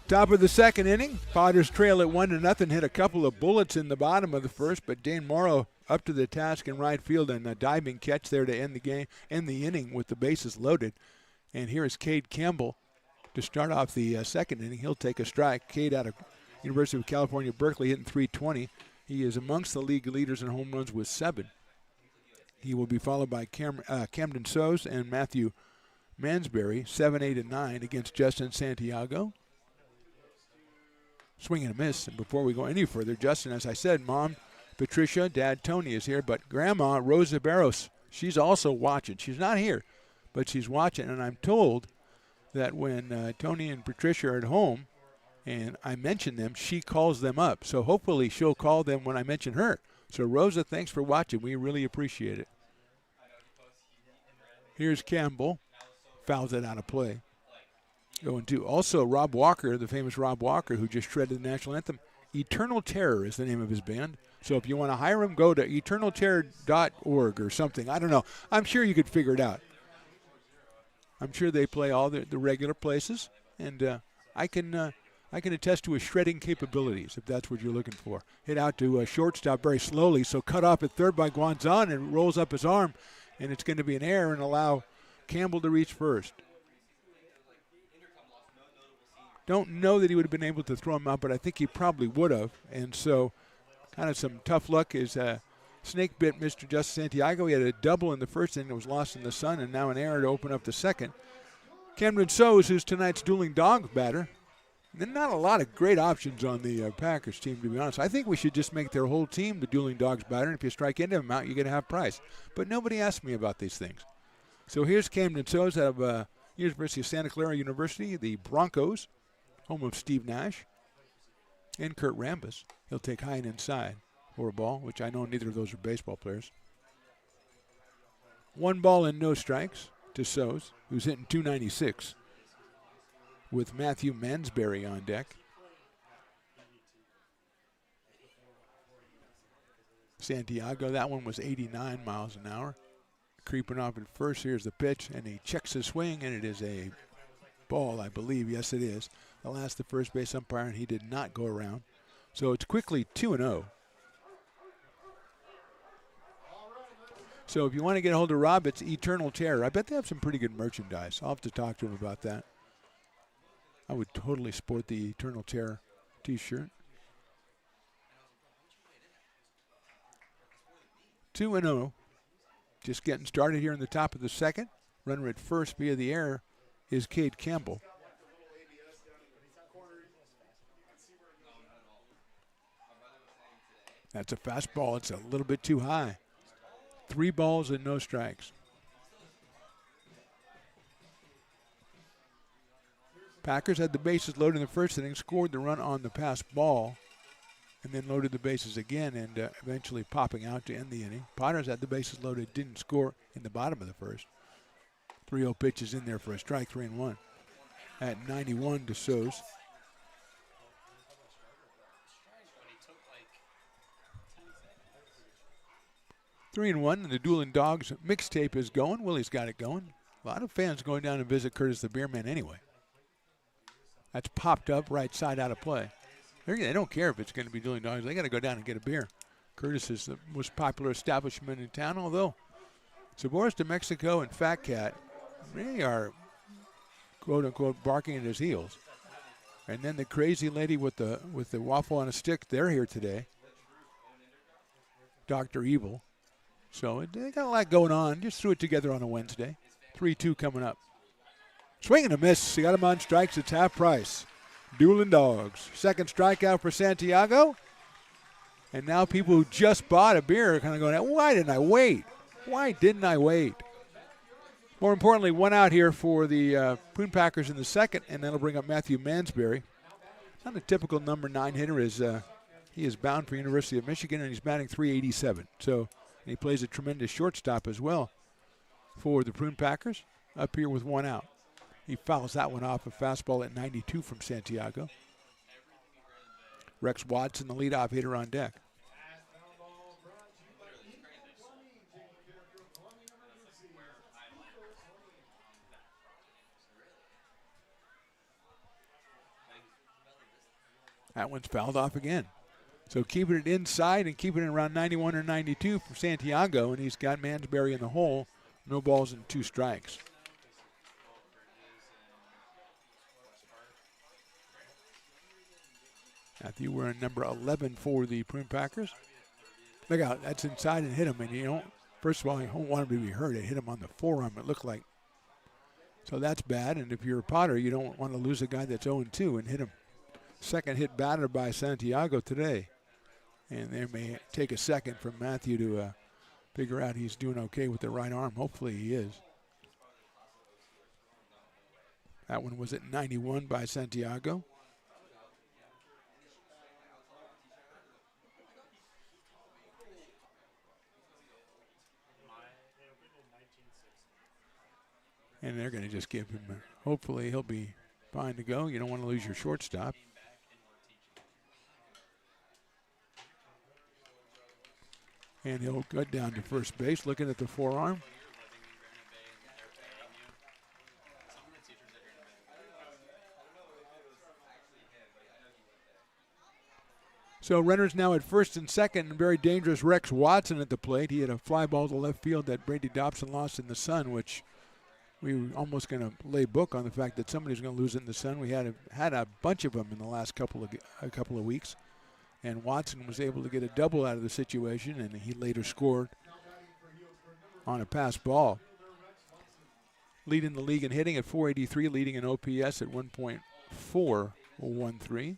Top of the second inning, Potters trail at 1-0, hit a couple of bullets in the bottom of the first, but Dane Morrow up to the task in right field and a diving catch there to end the game, end the inning with the bases loaded. And here is Cade Campbell to start off the second inning. He'll take a strike. Cade out of University of California, Berkeley, hitting .320. He is amongst the league leaders in home runs with 7. He will be followed by Camden Soes and Matthew Mansberry, 7, 8, and 9 against Justin Santiago. Swing and a miss. And before we go any further, Justin, as I said, Mom Patricia, Dad Tony is here, but Grandma Rosa Barros, she's also watching. She's not here, but she's watching. And I'm told that when Tony and Patricia are at home and I mention them, she calls them up. So hopefully she'll call them when I mention her. So Rosa, thanks for watching. We really appreciate it. Here's Campbell. Fouls it out of play. Going to also Rob Walker, the famous Rob Walker, who just shredded the national anthem, Eternal Terror is the name of his band. So if you want to hire him, go to eternalterror.org or something. I don't know. I'm sure you could figure it out. I'm sure they play all the regular places, and I can attest to his shredding capabilities if that's what you're looking for. Hit out to shortstop very slowly, so cut off at third by Guanzon and rolls up his arm, and it's going to be an error and allow Campbell to reach first. Don't know that he would have been able to throw him out, but I think he probably would have, and so kind of some tough luck is snake bit Mr. Justice Santiago. He had a double in the first inning that was lost in the sun, and now an error to open up the second. Cameron Sows, who's tonight's dueling dog batter. There's not a lot of great options on the Packers team, to be honest. I think we should just make their whole team the dueling dogs batter, and if you strike into them out, you get a half price. But nobody asked me about these things. So here's Cameron Sows out of University of Santa Clara University, the Broncos, home of Steve Nash and Kurt Rambis. He'll take high and inside for a ball, which I know neither of those are baseball players. 1 ball and no strikes to Sows, who's hitting .296 with Matthew Mansberry on deck. Santiago, that one was 89 miles an hour. Creeping off at first, here's the pitch, and he checks his swing, and it is a ball, I believe. Yes, it is. I'll ask the first base umpire, and he did not go around. So it's quickly 2-0. So if you want to get a hold of Rob, it's Eternal Terror. I bet they have some pretty good merchandise. I'll have to talk to him about that. I would totally sport the Eternal Terror T-shirt. 2-0. Just getting started here in the top of the second. Runner at first via the error is Cade Campbell. That's a fastball. It's a little bit too high. 3 balls and no strikes. Packers had the bases loaded in the first inning, scored the run on the pass ball, and then loaded the bases again and eventually popping out to end the inning. Potters had the bases loaded, didn't score in the bottom of the first. 3-0 pitches in there for a strike, 3-1. At 91 to Sows. 3-1, and the Dueling Dogs mixtape is going. Willie's got it going. A lot of fans going down to visit Curtis the Beerman anyway. That's popped up right side out of play. They don't care if it's going to be Dueling Dogs. They got to go down and get a beer. Curtis is the most popular establishment in town, although Sabores de Mexico and Fat Cat really are, quote-unquote, barking at his heels. And then the crazy lady with the waffle on a stick, they're here today. Dr. Evil. So they got a lot going on. Just threw it together on a Wednesday. 3-2 coming up. Swing and a miss. He got him on strikes. It's half price. Dueling Dogs. Second strikeout for Santiago. And now people who just bought a beer are kind of going, why didn't I wait? Why didn't I wait? More importantly, 1 out here for the Prune Packers in the second, and that'll bring up Matthew Mansberry. Not a typical number 9 hitter. He is bound for University of Michigan, and he's batting .387. So he plays a tremendous shortstop as well for the Prune Packers. Up here with 1 out. He fouls that one off, a fastball at 92 from Santiago. Rex Watson, the leadoff hitter, on deck. That one's fouled off again. So keeping it inside and keeping it around 91 or 92 for Santiago, and he's got Mansberry in the hole. No balls and 2 strikes. Matthew, we're in number 11 for the Prune Packers. Look out, that's inside and hit him, and you don't, first of all, you don't want him to be hurt. It hit him on the forearm, it looked like. So that's bad, and if you're a Potter, you don't want to lose a guy that's 0-2 and hit him. Second hit batter by Santiago today. And they may take a second for Matthew to figure out he's doing okay with the right arm. Hopefully he is. That one was at 91 by Santiago. And they're going to just give him, hopefully he'll be fine to go. You don't want to lose your shortstop. And he'll go down to first base, looking at the forearm. So runners now at first and second, and very dangerous Rex Watson at the plate. He had a fly ball to left field that Brady Dobson lost in the sun, which we were almost going to lay book on the fact that somebody's going to lose it in the sun. We had a bunch of them in the last couple of weeks, and Watson was able to get a double out of the situation, and he later scored on a pass ball. Leading the league in hitting at .483, leading in OPS at 1.413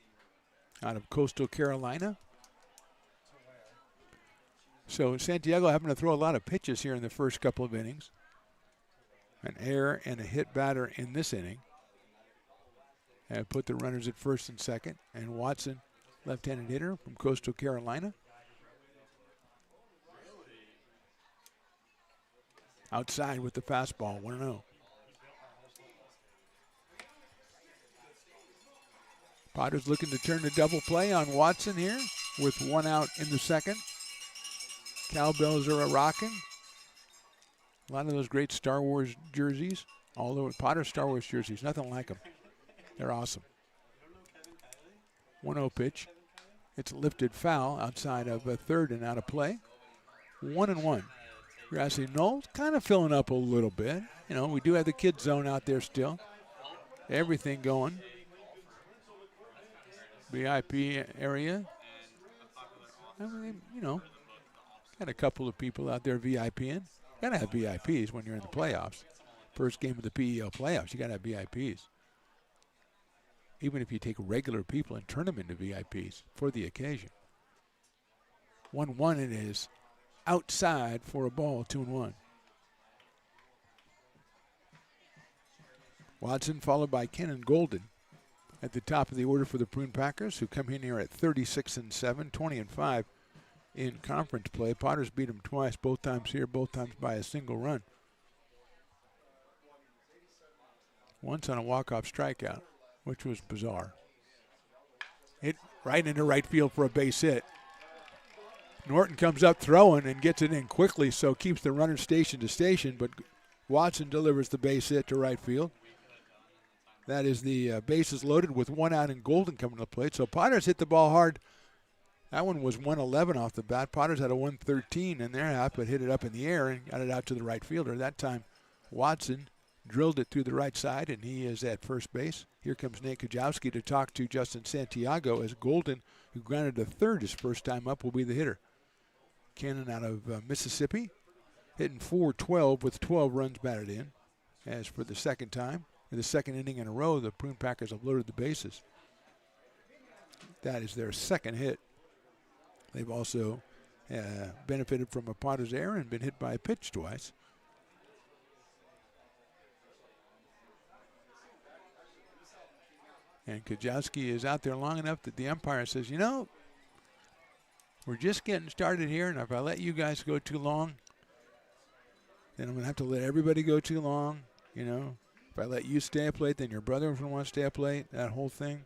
out of Coastal Carolina. So Santiago having to throw a lot of pitches here in the first couple of innings. An error and a hit batter in this inning. And put the runners at first and second. And Watson, left-handed hitter from Coastal Carolina. Outside with the fastball, 1-0. Potter's looking to turn the double play on Watson here with one out in the second. Cowbells are a-rocking. A lot of those great Star Wars jerseys. Although Potter's Star Wars jerseys, nothing like them. They're awesome. 1-0 pitch. It's lifted foul outside of a third and out of play. 1-1. Grassy Knoll kind of filling up a little bit. You know, we do have the kids zone out there still. Everything going. VIP area. I mean, you know, got a couple of people out there VIPing. Got to have VIPs when you're in the playoffs. First game of the PEL playoffs, you got to have VIPs. Even if you take regular people and turn them into VIPs for the occasion. 1-1 it is. Outside for a ball, 2-1. Watson followed by Kenan Golden at the top of the order for the Prune Packers, who come in here at 36-7, 20-5 in conference play. Potter's beat them twice, both times here, both times by a single run. Once on a walk-off strikeout, which was bizarre. Hit right into right field for a base hit. Norton comes up throwing and gets it in quickly, so keeps the runner station to station, but Watson delivers the base hit to right field. That is the bases loaded with one out and Golden coming to the plate. So Potter's hit the ball hard. That one was 111 off the bat. Potter's had a 113 in their half, but hit it up in the air and got it out to the right fielder. That time Watson drilled it through the right side, and he is at first base. Here comes Nate Kajowski to talk to Justin Santiago as Golden, who grounded to third his first time up, will be the hitter. Cannon out of Mississippi, hitting .412 with 12 runs batted in. As for the second time, in the second inning in a row, the Prune Packers have loaded the bases. That is their second hit. They've also benefited from a Potter's error and been hit by a pitch twice. And Kajowski is out there long enough that the umpire says, you know, we're just getting started here, and if I let you guys go too long, then I'm going to have to let everybody go too long, you know. If I let you stay up late, then your brother will want to stay up late, that whole thing.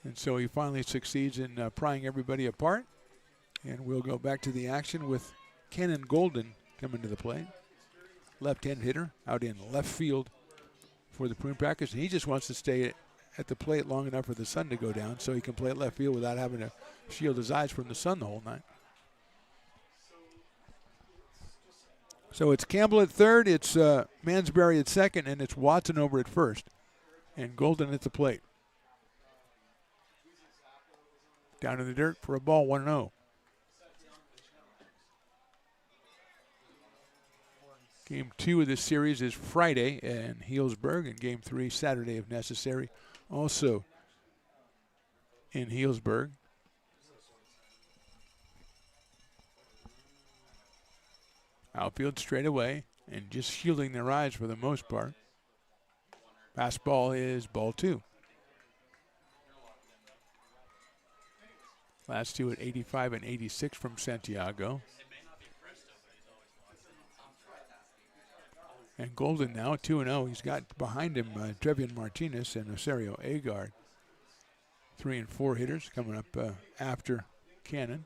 And so he finally succeeds in prying everybody apart. And we'll go back to the action with Kenan Golden coming to the plate. Left-hand hitter out in left field for the Prune Packers. And he just wants to stay at the plate long enough for the sun to go down so he can play at left field without having to shield his eyes from the sun the whole night. So it's Campbell at third, it's Mansberry at second, and it's Watson over at first. And Golden at the plate. Down in the dirt for a ball, 1-0. Game 2 of this series is Friday in Healdsburg, and Game 3 Saturday if necessary. Also in Healdsburg. Outfield straight away and just shielding their eyes for the most part. Fastball is ball 2. Last two at 85 and 86 from Santiago. And Golden now 2-0. He's got behind him Trevian Martinez and Osorio Agard. 3 and 4 hitters coming up after Cannon.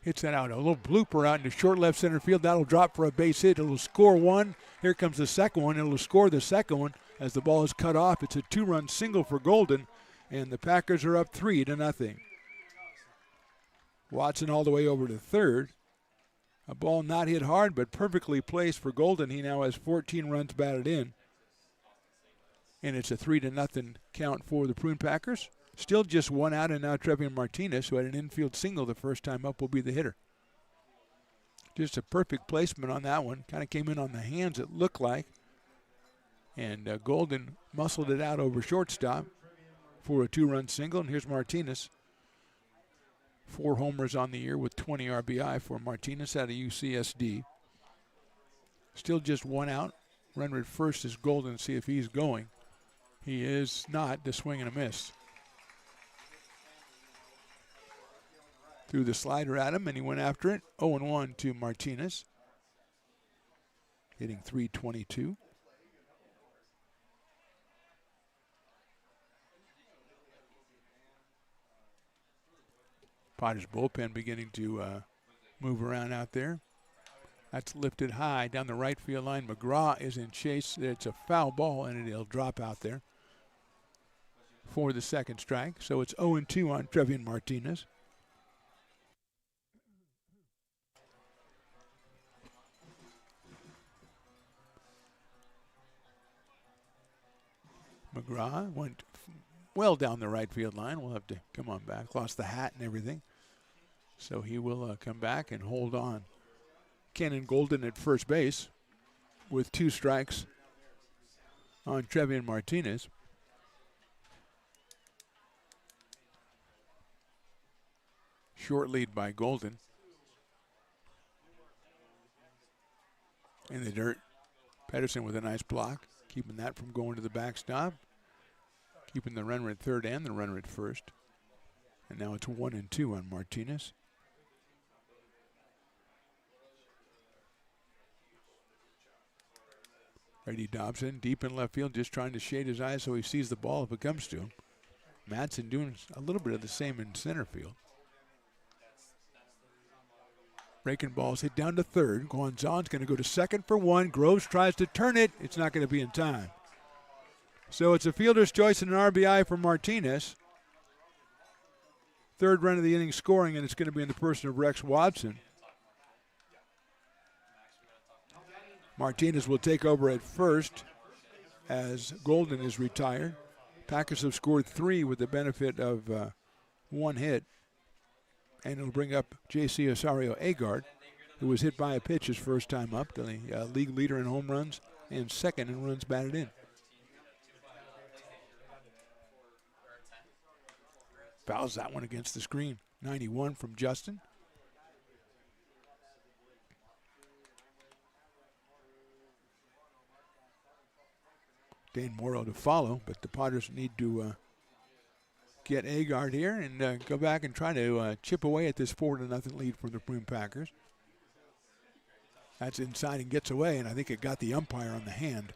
hits that out. A little blooper out into short left center field. That'll drop for a base hit. It'll score one. Here comes the second one. It'll score the second one as the ball is cut off. It's a 2-run single for Golden, and the Packers are up 3-0. Watson all the way over to third. A ball not hit hard, but perfectly placed for Golden. He now has 14 runs batted in. And it's a 3-0 count for the Prune Packers. Still just one out, and now Trevian Martinez, who had an infield single the first time up, will be the hitter. Just a perfect placement on that one. Kind of came in on the hands, it looked like. And Golden muscled it out over shortstop for a 2-run single. And here's Martinez. 4 homers on the year with 20 RBI for Martinez out of UCSD. Still just one out. Runner at first is Golden, see if he's going. He is not. The swing and a miss. Threw the slider at him, and he went after it. 0-1 to Martinez. Hitting .322. Padres bullpen beginning to move around out there. That's lifted high down the right field line. McGraw is in chase. It's a foul ball, and it'll drop out there for the second strike. So it's 0-2 on Trevian Martinez. McGraw went well down the right field line. We'll have to come on back. Lost the hat and everything. So he will come back and hold on. Kenan Golden at first base with 2 strikes on Trevian Martinez. Short lead by Golden. In the dirt, Pedersen with a nice block, keeping that from going to the backstop. Keeping the runner at third and the runner at first. And now it's 1-2 on Martinez. Brady Dobson deep in left field, just trying to shade his eyes so he sees the ball if it comes to him. Madsen doing a little bit of the same in center field. Breaking balls hit down to third. Guanzon's going to go to second for 1. Groves tries to turn it. It's not going to be in time. So it's a fielder's choice and an RBI for Martinez. Third run of the inning scoring, and it's going to be in the person of Rex Watson. Martinez will take over at first as Golden is retired. Packers have scored 3 with the benefit of 1 hit. And it'll bring up J.C. Osorio-Agard, who was hit by a pitch his first time up, the league leader in home runs and second in runs batted in. Fouls that one against the screen. 91 from Justin. Dane Morrow to follow, but the Padres need to get Agard here and go back and try to chip away at this 4-0 lead for the Prune Packers. That's inside and gets away, and I think it got the umpire on the hand.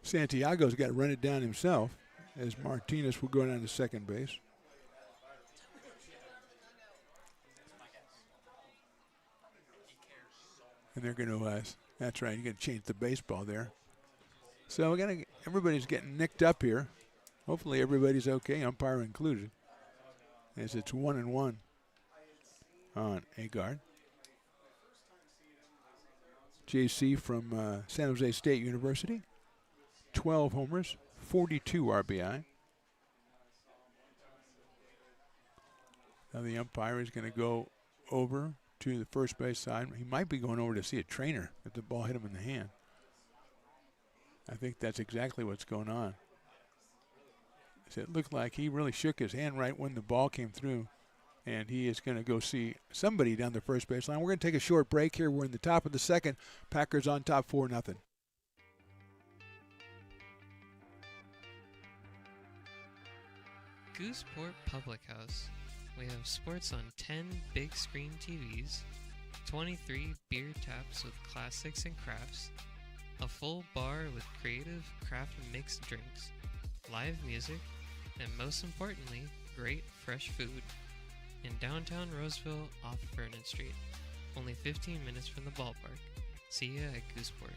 Santiago's got to run it down himself as Martinez will go down to second base. And they're going to, that's right, you're going to change the baseball there. So everybody's getting nicked up here. Hopefully everybody's okay, umpire included, as it's 1-1 on Agard. JC from San Jose State University, 12 homers, 42 RBI. Now the umpire is going to go over to the first base side. He might be going over to see a trainer if the ball hit him in the hand. I think that's exactly what's going on. So it looked like he really shook his hand right when the ball came through, and he is going to go see somebody down the first base line. We're going to take a short break here. We're in the top of the second. Packers on top 4-0. Gooseport Public House. We have sports on 10 big screen TVs, 23 beer taps with classics and crafts, a full bar with creative craft mixed drinks, live music, and most importantly, great fresh food. in downtown Roseville off Vernon Street. Only 15 minutes from the ballpark. See ya at Gooseport.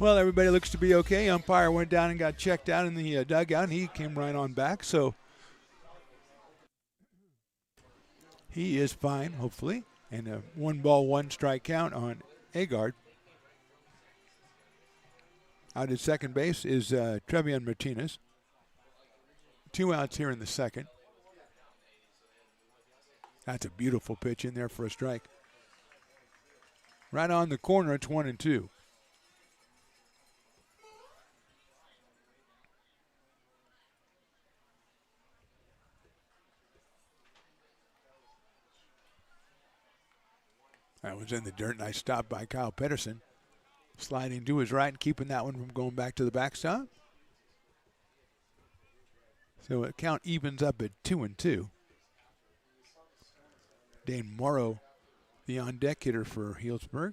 Well, everybody looks to be okay. Umpire went down and got checked out in the dugout, and he came right on back. So he is fine, hopefully. And a 1-ball, 1-strike count on Agard. Out at second base is Trevion Martinez. 2 outs here in the second. That's a beautiful pitch in there for a strike. Right on the corner, it's 1-2. That was in the dirt. Nice stop by Kyle Pedersen. Sliding to his right and keeping that one from going back to the backstop. So it count evens up at 2-2. Dane Morrow, the on-deck hitter for Healdsburg.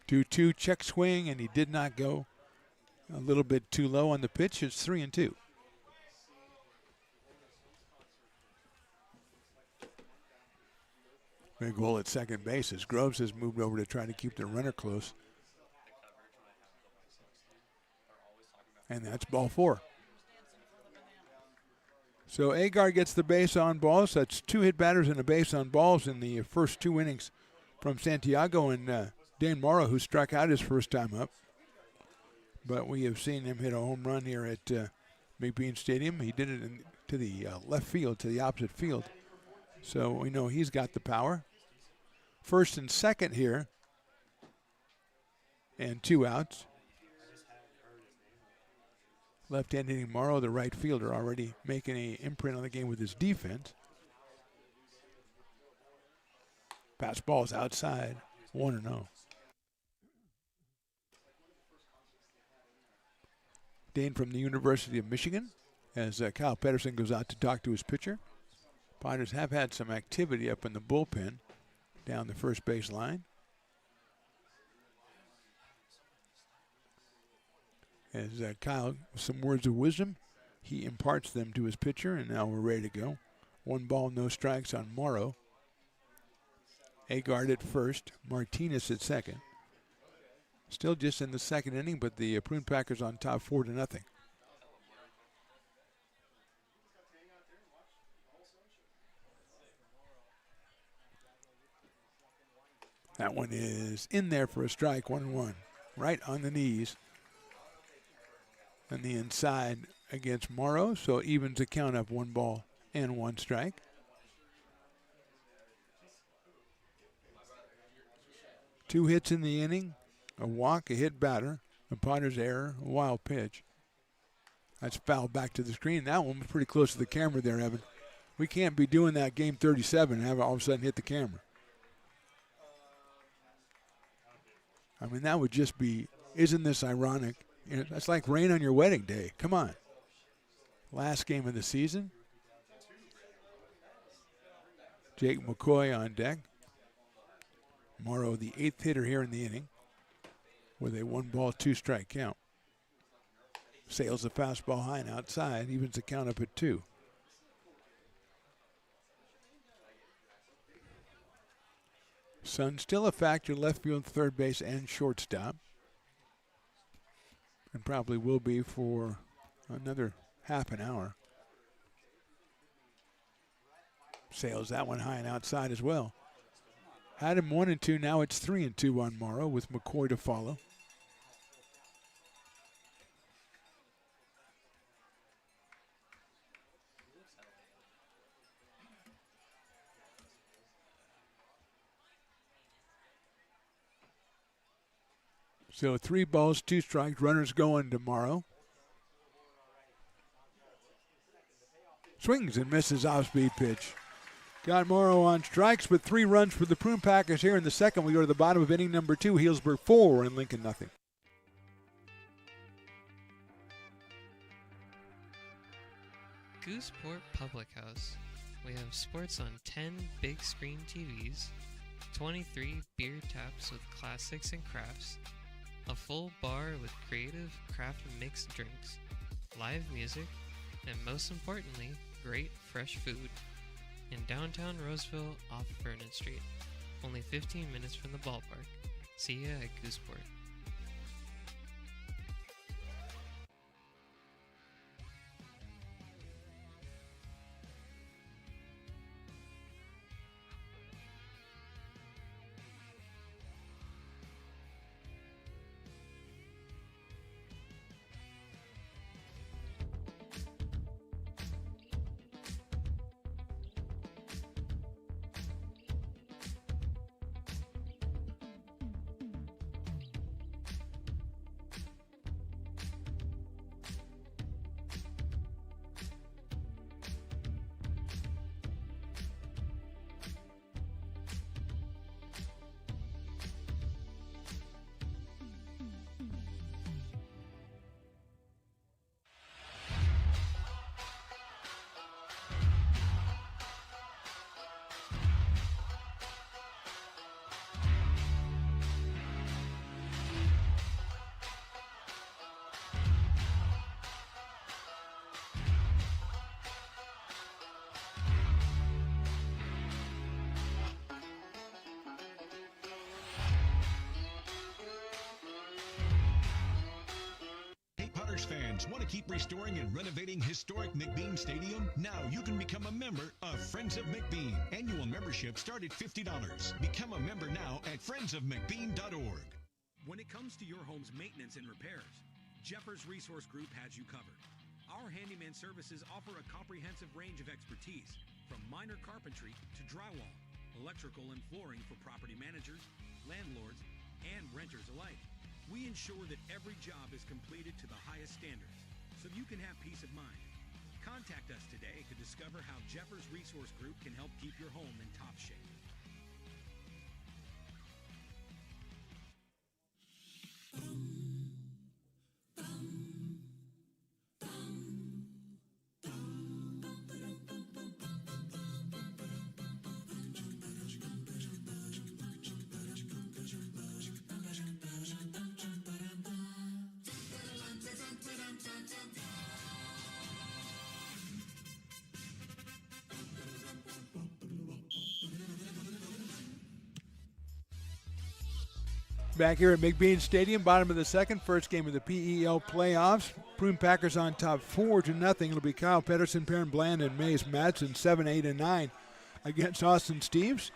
2-2 check swing, and he did not go. A little bit too low on the pitch. It's 3-2. Big goal at second base as Groves has moved over to try to keep the runner close. And that's ball 4. So Agard gets the base on balls. That's 2 hit batters and a base on balls in the first 2 innings from Santiago and Dane Morrow, who struck out his first time up. But we have seen him hit a home run here at McBean Stadium. He did it to the left field, to the opposite field. So we know he's got the power. First and second here. And 2 outs. Left-hand hitting Morrow, the right fielder, already making an imprint on the game with his defense. Pass ball's outside, 1-0. Dane from the University of Michigan as Kyle Pedersen goes out to talk to his pitcher. Pirates have had some activity up in the bullpen down the first base line. As Kyle, with some words of wisdom, he imparts them to his pitcher, and now we're ready to go. 1 ball, no strikes on Morrow. Agard at first, Martinez at second. Still just in the second inning, but the Prune Packers on top 4-0. That one is in there for a strike, 1-1. Right on the knees. And the inside against Morrow, so evens the count up 1 ball and 1 strike. Two hits in the inning, a walk, a hit batter, a Potter's error, a wild pitch. That's fouled back to the screen. That one was pretty close to the camera there, Evan. We can't be doing that game 37 and have it all of a sudden hit the camera. I mean, that would just be, isn't this ironic? You know, that's like rain on your wedding day. Come on. Last game of the season. Jake McCoy on deck. Morrow, the 8th hitter here in the inning, with a 1 ball, 2 strike count. Sails the fastball high and outside, evens the count up at 2. Sun still a factor, left field, third base, and shortstop. And probably will be for another half an hour. Sails that one high and outside as well. Had him 1-2, now it's 3-2 on Morrow with McCoy to follow. So 3 balls, 2 strikes, runners going to Morrow. Swings and misses off-speed pitch. Got Morrow on strikes with 3 runs for the Prune Packers here in the second. We go to the bottom of inning number 2. Healdsburg 4 and Lincoln nothing. Gooseport Public House. We have sports on 10 big screen TVs, 23 beer taps with classics and crafts, a full bar with creative craft mixed drinks, live music, and most importantly, great fresh food. In downtown Roseville off Vernon Street, only 15 minutes from the ballpark. See ya at Gooseport. Potters fans, want to keep restoring and renovating historic McBean Stadium? Now you can become a member of Friends of McBean. Annual membership start at $50. Become a member now at friendsofmcbean.org. When it comes to your home's maintenance and repairs, Jeffers Resource Group has you covered. Our handyman services offer a comprehensive range of expertise, from minor carpentry to drywall, electrical and flooring for property managers, landlords, and renters alike. We ensure that every job is completed to the highest standards, so you can have peace of mind. Contact us today to discover how Jeffers Resource Group can help keep your home in top shape. Back here at McBean Stadium, bottom of the second, first game of the PEL playoffs. Prune Packers on top 4-0. It'll be Kyle Pedersen, Perrin Bland, and Mace Madsen 7, 8, and 9 against Austin Steves,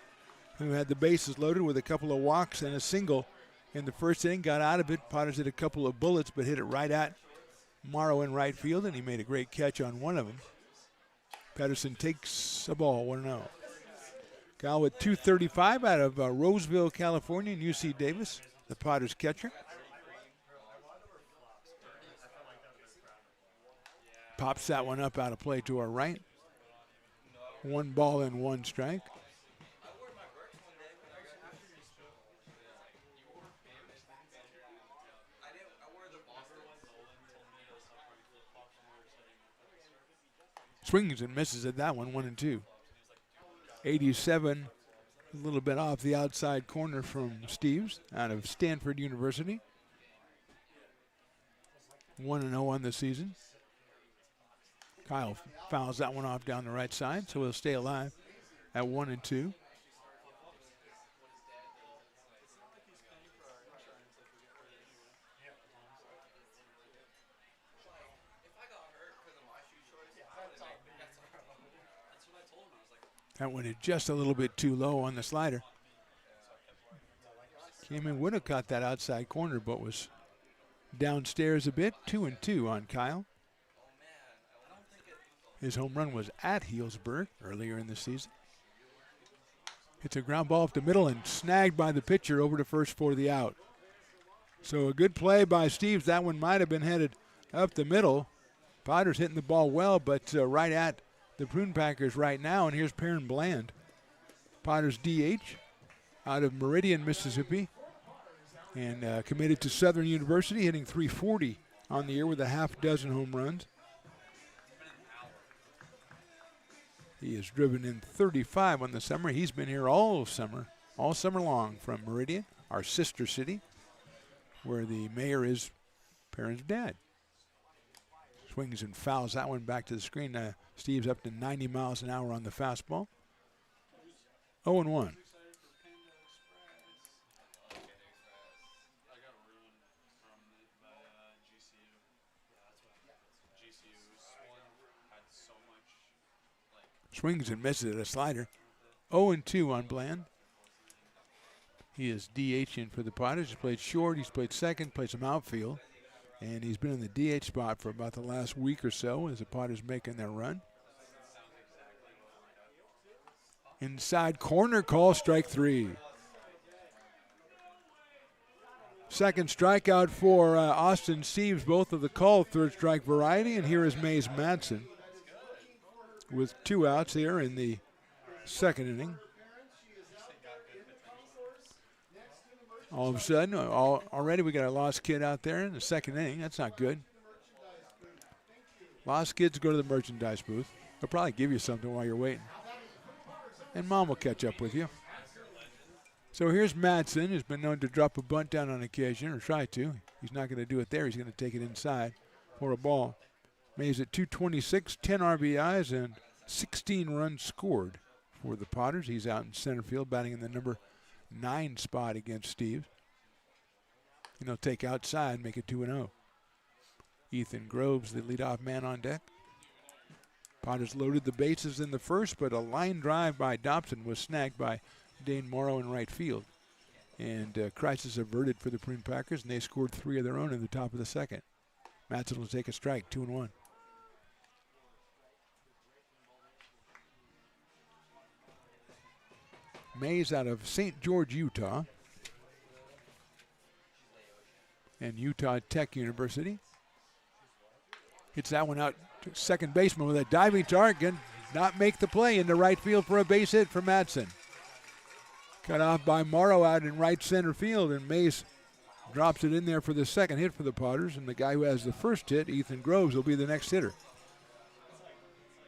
who had the bases loaded with a couple of walks and a single in the first inning. Got out of it. Potters hit a couple of bullets, but hit it right at Morrow in right field, and he made a great catch on one of them. Pedersen takes a ball, 1-0. Kyle with 235 out of Roseville, California, and UC Davis, the Potters catcher. Pops that one up out of play to our right. 1 ball and 1 strike. Swings and misses at that one, 1-2. 87, a little bit off the outside corner from Steves out of Stanford University. 1-0 on the season. Kyle fouls that one off down the right side, so he'll stay alive at 1-2. That went just a little bit too low on the slider. Came in, would have caught that outside corner, but was downstairs a bit. 2-2 on Kyle. His home run was at Healdsburg earlier in the season. Hits a ground ball up the middle and snagged by the pitcher over to first for the out. So a good play by Steves. That one might have been headed up the middle. Potters hitting the ball well, but right at the Prune Packers right now, and here's Perrin Bland. Potters DH out of Meridian, Mississippi, and committed to Southern University, hitting .340 on the year with a half dozen home runs. He has driven in 35 on the summer. He's been here all summer long from Meridian, our sister city, where the mayor is parents' dad. Swings and fouls that one back to the screen. Steve's up to 90 miles an hour on the fastball. 0-1. Swings and misses at a slider. 0-2 on Bland. He is DHing for the Potters. He's played short, he's played second, played some outfield. And he's been in the DH spot for about the last week or so as the Potters making their run. Inside corner call, strike 3. Second strikeout for Austin Steves, both of the call, third strike variety. And here is Mays Madsen with 2 outs here in the second inning. All of a sudden, already we got a lost kid out there in the second inning. That's not good. Lost kids go to the merchandise booth. They'll probably give you something while you're waiting. And Mom will catch up with you. So here's Madsen, who's been known to drop a bunt down on occasion, or try to. He's not going to do it there. He's going to take it inside for a ball. Mays at 226, 10 RBIs, and 16 runs scored for the Potters. He's out in center field, batting in the number 9 spot against Steves. And he'll take outside, make it 2-0. Ethan Groves, the leadoff man on deck. Potters loaded the bases in the first, but a line drive by Dobson was snagged by Dane Morrow in right field. And crisis averted for the Prune Packers, and they scored 3 of their own in the top of the second. Madsen will take a strike, 2-1. Mays out of St. George, Utah, and Utah Tech University. Hits that one out to second baseman with a diving target. Not make the play into right field for a base hit for Madsen. Cut off by Morrow out in right center field, and Mays drops it in there for the second hit for the Potters, and the guy who has the first hit, Ethan Groves, will be the next hitter.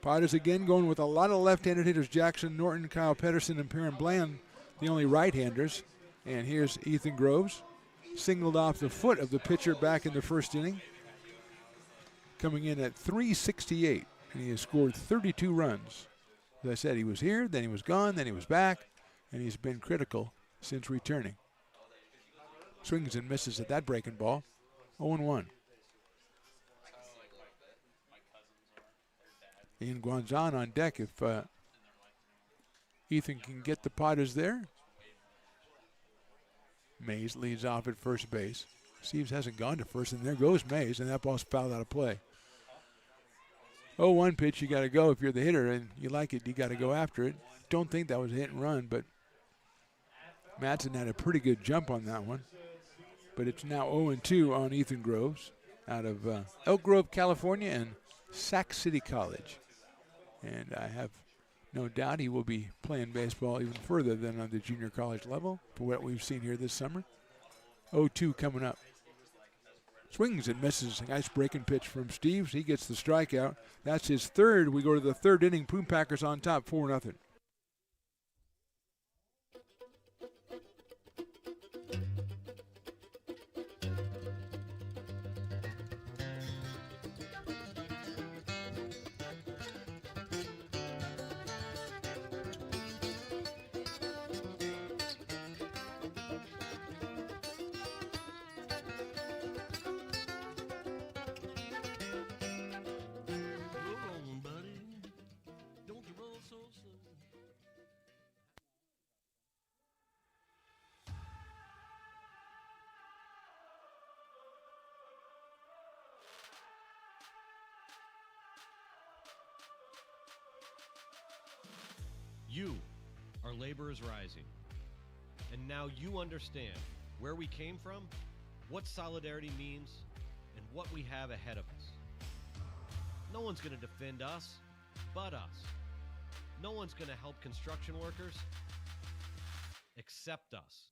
Potters again going with a lot of left-handed hitters. Jackson Norton, Kyle Pedersen, and Perrin Bland, the only right-handers. And here's Ethan Groves, singled off the foot of the pitcher back in the first inning. Coming in at .368, and he has scored 32 runs. As I said, he was here, then he was gone, then he was back, and he's been critical since returning. Swings and misses at that breaking ball. 0-1. Ian Guanzon on deck if Ethan can get the Potters there. Mays leads off at first base. Steves hasn't gone to first, and there goes Mays, and that ball's fouled out of play. 0-1 pitch, you got to go if you're the hitter, and you like it, you got to go after it. Don't think that was a hit and run, but Madsen had a pretty good jump on that one. But it's now 0-2 on Ethan Groves out of Elk Grove, California, and Sac City College. And I have no doubt he will be playing baseball even further than on the junior college level for what we've seen here this summer. 0-2 coming up. Swings and misses. Nice breaking pitch from Steves. He gets the strikeout. That's his third. We go to the third inning. Prune Packers on top, 4-0. You, our labor is rising. And now you understand where we came from, what solidarity means, and what we have ahead of us. No one's going to defend us but us. No one's going to help construction workers accept us.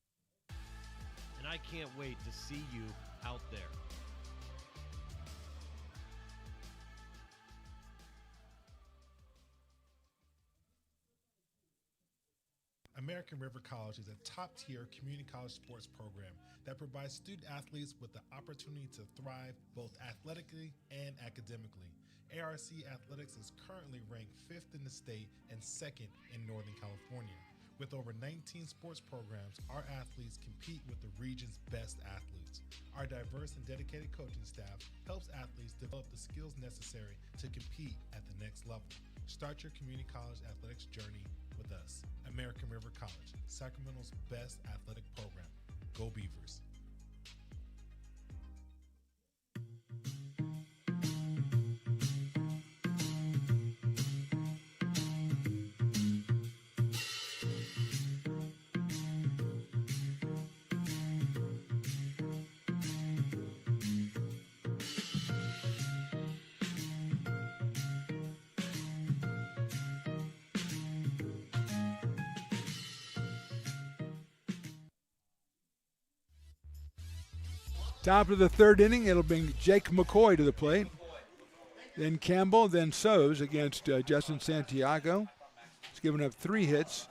And I can't wait to see you out there. American River College is a top-tier community college sports program that provides student athletes with the opportunity to thrive both athletically and academically. ARC Athletics is currently ranked 5th in the state and 2nd in Northern California. With over 19 sports programs, our athletes compete with the region's best athletes. Our diverse and dedicated coaching staff helps athletes develop the skills necessary to compete at the next level. Start your community college athletics journey with us. American River College, Sacramento's best athletic program. Go Beavers. Top of the third inning, it'll bring Jake McCoy to the plate. Then Campbell, then Sows against Justin Santiago. He's given up 3 hits,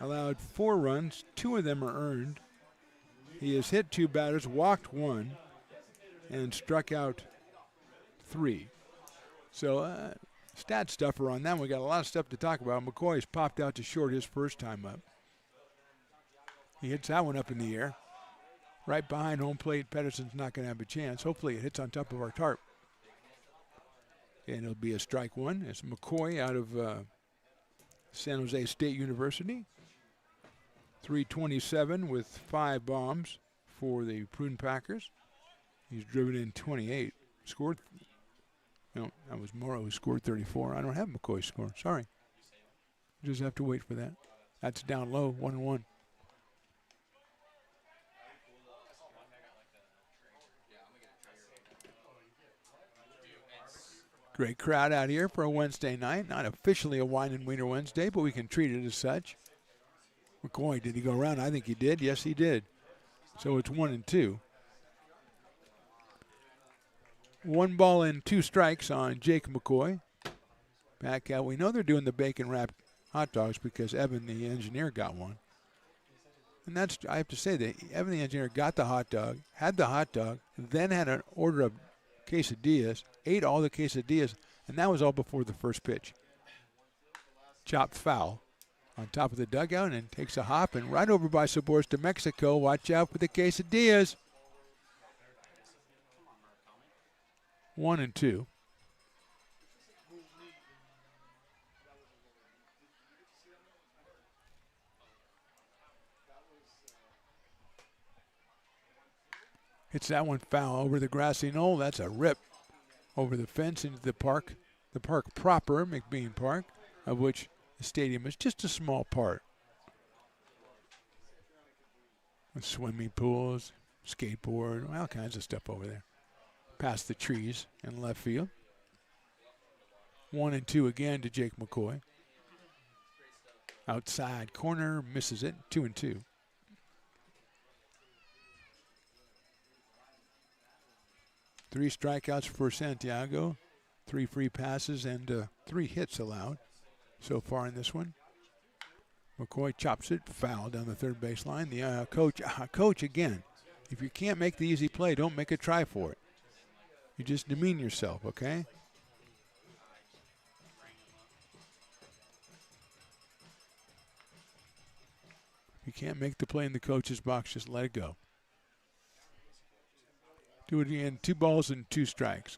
allowed 4 runs. 2 of them are earned. He has hit 2 batters, walked 1, and struck out 3. So stat stuffer on that. We got a lot of stuff to talk about. McCoy's popped out to short his first time up. He hits that one up in the air. Right behind home plate, Pedersen's not going to have a chance. Hopefully it hits on top of our tarp. And it'll be a strike 1. It's McCoy out of San Jose State University. 327 with 5 bombs for the Prune Packers. He's driven in 28. Scored. No, that was Morrow who scored 34. I don't have McCoy's score. Sorry. Just have to wait for that. That's down low, 1-1. Great crowd out here for a Wednesday night. Not officially a Wine and Wiener Wednesday, but we can treat it as such. McCoy, did he go around? I think he did. Yes, he did. So it's 1-2. 1 ball and 2 strikes on Jake McCoy. Back out. We know they're doing the bacon wrapped hot dogs because Evan, the engineer, got one. And that's, I have to say that Evan, the engineer, got the hot dog, had the hot dog, then had an order of quesadillas, ate all the quesadillas, and that was all before the first pitch. Chopped foul on top of the dugout and takes a hop and right over by Sabores to Mexico. Watch out for the quesadillas. 1-2. Hits that one foul over the grassy knoll. That's a rip over the fence into the park proper, McBean Park, of which the stadium is just a small part. With swimming pools, skateboard, all kinds of stuff over there. Past the trees in left field. 1-2 again to Jake McCoy. Outside corner, misses it, 2-2. Three strikeouts for Santiago, 3 free passes, and 3 hits allowed so far in this one. McCoy chops it, foul down the third baseline. The coach again, if you can't make the easy play, don't make a try for it. You just demean yourself, okay? If you can't make the play in the coach's box, just let it go. Do it again, 2 balls and 2 strikes.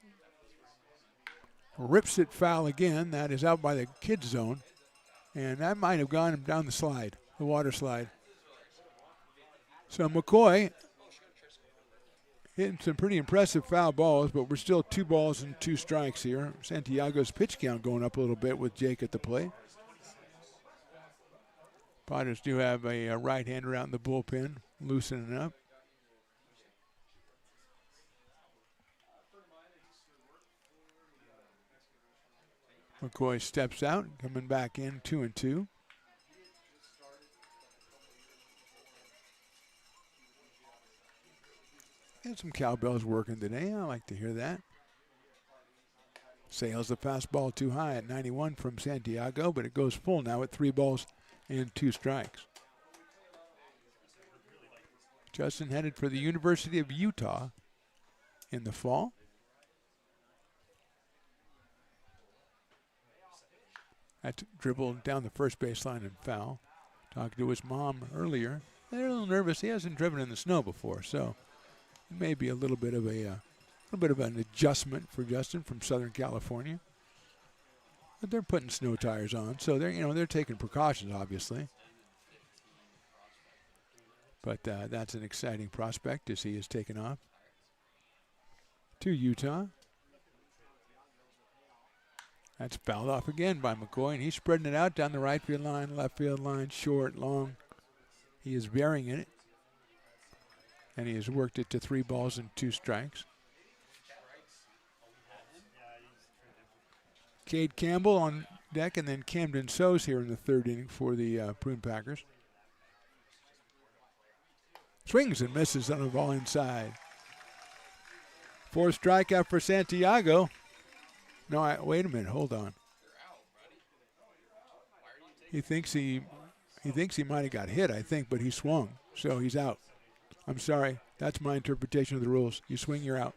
Rips it foul again. That is out by the kid zone. And that might have gone down the slide, the water slide. So McCoy hitting some pretty impressive foul balls, but we're still 2 balls and 2 strikes here. Santiago's pitch count going up a little bit with Jake at the plate. Padres do have a right-hander out in the bullpen, loosening up. McCoy steps out, coming back in 2-2. Get some cowbells working today. I like to hear that. Sails the fastball too high at 91 from Santiago, but it goes full now at 3 balls and 2 strikes. Justin headed for the University of Utah in the fall. That's dribbled down the first baseline and foul. Talking to his mom earlier. They're a little nervous. He hasn't driven in the snow before, so it may be a little bit of an adjustment for Justin from Southern California. But they're putting snow tires on, so they're taking precautions, obviously. But that's an exciting prospect as he is taken off to Utah. That's fouled off again by McCoy, and he's spreading it out down the right field line, left field line, short, long. He is varying in it, and he has worked it to 3 balls and 2 strikes. Cade Campbell on deck, and then Camden Sows here in the 3rd inning for the Prune Packers. Swings and misses on a ball inside. 4th strikeout for Santiago. No, wait a minute. Hold on. He thinks he might have got hit, I think, but he swung, so he's out. I'm sorry. That's my interpretation of the rules. You swing, you're out.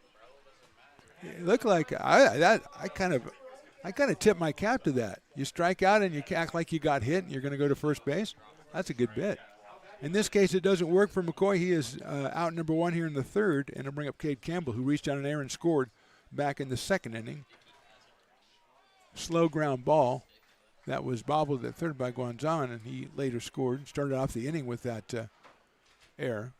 It looked like I kind of tip my cap to that. You strike out and you act like you got hit and you're going to go to first base. That's a good bit. In this case, it doesn't work for McCoy. He is out number 1 here in the 3rd, and to bring up Cade Campbell, who reached out an error and scored back in the 2nd inning. Slow ground ball that was bobbled at 3rd by Guanzon, and he later scored. Started off the inning with that error.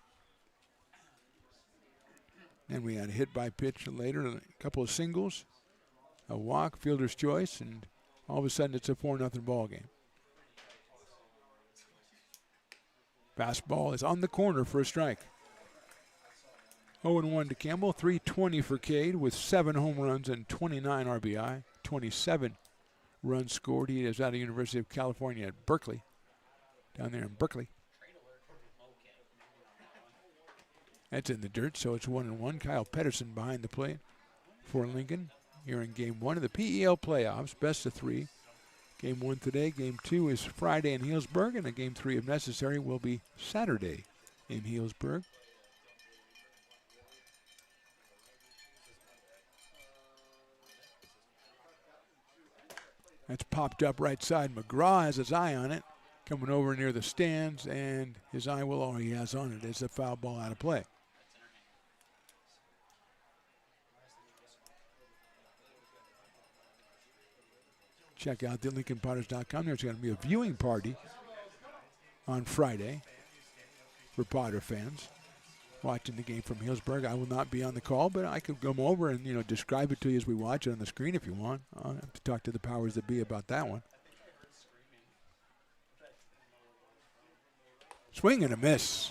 Then we had a hit by pitch later, a couple of singles, a walk, fielder's choice, and all of a sudden it's a 4-0 ball game. Fastball is on the corner for a strike. 0-1 to Campbell, 320 for Cade with 7 home runs and 29 RBI, 27 runs scored. He is out of University of California at Berkeley, down there in Berkeley. That's in the dirt, so it's 1-1. Kyle Pedersen behind the plate for Lincoln here in Game 1 of the PEL playoffs, best of 3. Game 1 today. Game 2 is Friday in Healdsburg, and a Game 3, if necessary, will be Saturday in Healdsburg. That's popped up right side. McGraw has his eye on it, coming over near the stands, and his eye will all he has on it is a foul ball out of play. Check out the LincolnPotters.com. There's going to be a viewing party on Friday for Potter fans watching the game from Healdsburg. I will not be on the call, but I could come over and, describe it to you as we watch it on the screen if you want. I'll have to talk to the powers that be about that one. Swing and a miss.